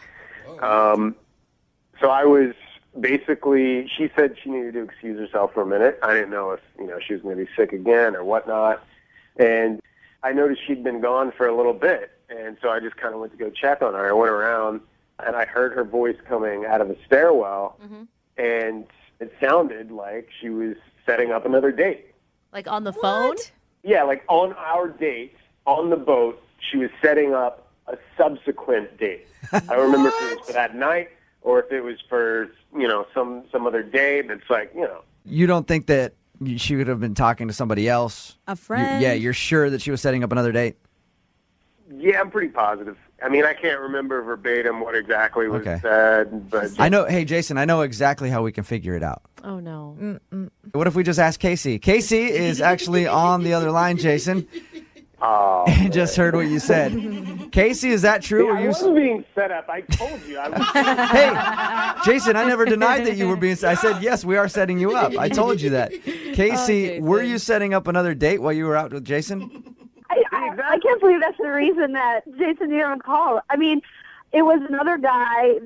So I was basically. She said she needed to excuse herself for a minute. I didn't know if she was going to be sick again or whatnot, and I noticed she'd been gone for a little bit, and so I just kind of went to go check on her. I went around. And I heard her voice coming out of the stairwell, and it sounded like she was setting up another date. Like on the phone? Yeah, like on our date, on the boat, she was setting up a subsequent date. I don't remember if it was for that night or if it was for, some other day. But it's like, You don't think that she would have been talking to somebody else? A friend? You're sure that she was setting up another date? Yeah, I'm pretty positive. I mean, I can't remember verbatim what exactly was said, but I know. Hey, Jason, I know exactly how we can figure it out. Oh no! What if we just ask Casey? Casey is actually on the other line, Jason. Oh, I just heard what you said. Casey, is that true? I wasn't being set up. I told you. I was. Hey, Jason, I never denied that you were being. I said yes, we are setting you up. I told you that. Casey, were you setting up another date while you were out with Jason? I can't believe that's the reason that Jason didn't even call. I mean, it was another guy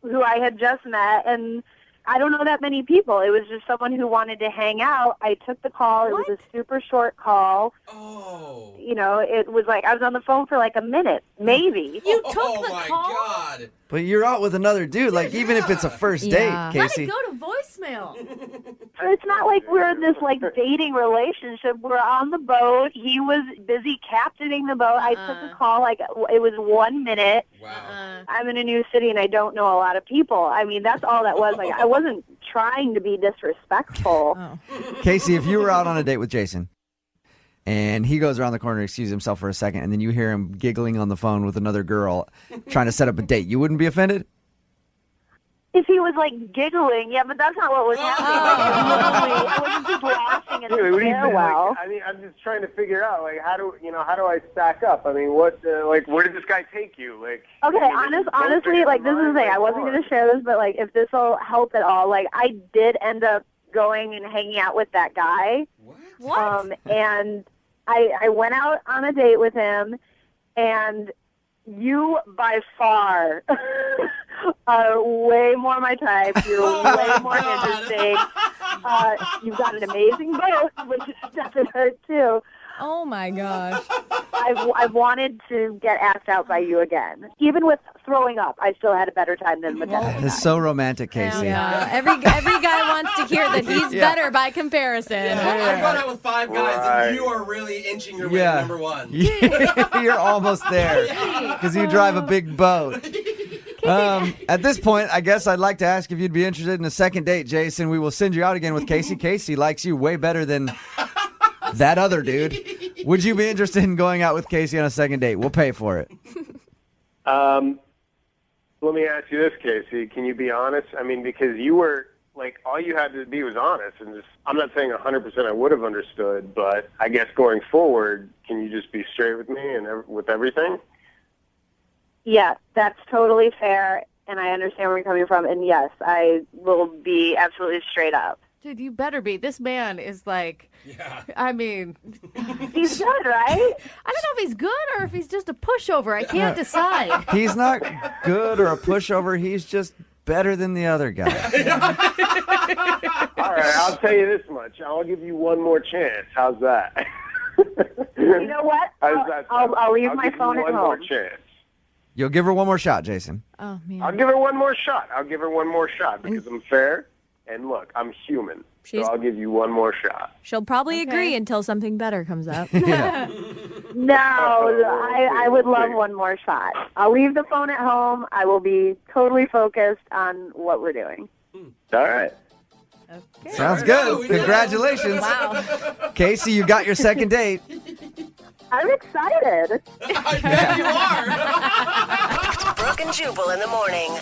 who I had just met, and I don't know that many people. It was just someone who wanted to hang out. I took the call. It was a super short call. Oh. It was like I was on the phone for like a minute, maybe. You took the call? Oh, my God. But you're out with another dude. Like, even if it's a first date, Casey. Let it go to voicemail. It's not like we're in this like dating relationship. We're on the boat. He was busy captaining the boat. I took the call like it was 1 minute. Wow. I'm in a new city and I don't know a lot of people. I mean, that's all that was. Like, I wasn't trying to be disrespectful. Casey, if you were out on a date with Jason and he goes around the corner to excuse himself for a second and then you hear him giggling on the phone with another girl trying to set up a date, you wouldn't be offended? If he was like giggling, yeah, but that's not what was happening. I wasn't just laughing in the stairwell. I mean, I'm just trying to figure out like how do I stack up? I mean, what where did this guy take you? Like, okay, honestly, like this is the thing. I wasn't going to share this, but like if this will help at all, like I did end up going and hanging out with that guy. What? And I went out on a date with him, and you by far are way more my type. You're way more interesting. You've got an amazing boat, which doesn't hurt too. Oh my gosh. I've wanted to get asked out by you again. Even with throwing up, I still had a better time than with that. It's so romantic, Casey. Yeah. Every guy wants to hear that he's better by comparison. I've gone out with 5 guys, and you are really inching your way to number 1. You're almost there because you drive a big boat. At this point, I guess I'd like to ask if you'd be interested in a second date, Jason. We will send you out again with Casey. Casey likes you way better than that other dude. Would you be interested in going out with Casey on a second date? We'll pay for it. Let me ask you this, Casey. Can you be honest? I mean, because you were, like, all you had to be was honest. And just, I'm not saying 100% I would have understood, but I guess going forward, can you just be straight with me and with everything? Yeah, that's totally fair, and I understand where you're coming from. And yes, I will be absolutely straight up. Dude, you better be. This man is like, I mean, he's good, right? I don't know if he's good or if he's just a pushover. I can't decide. He's not good or a pushover. He's just better than the other guy. All right, I'll tell you this much. I'll give you one more chance. How's that? You know what? How's that sound? I'll leave I'll my give you phone at one more home. chance. You'll give her one more shot, Jason. Oh, man. I'll give her one more shot. Because I'm fair. And look, I'm human. So I'll give you one more shot. She'll probably agree until something better comes up. No, I would love one more shot. I'll leave the phone at home. I will be totally focused on what we're doing. All right. Okay. Sounds good. Congratulations. Wow. Casey, you got your second date. I'm excited. I bet you are. Brooke and Jubal in the morning.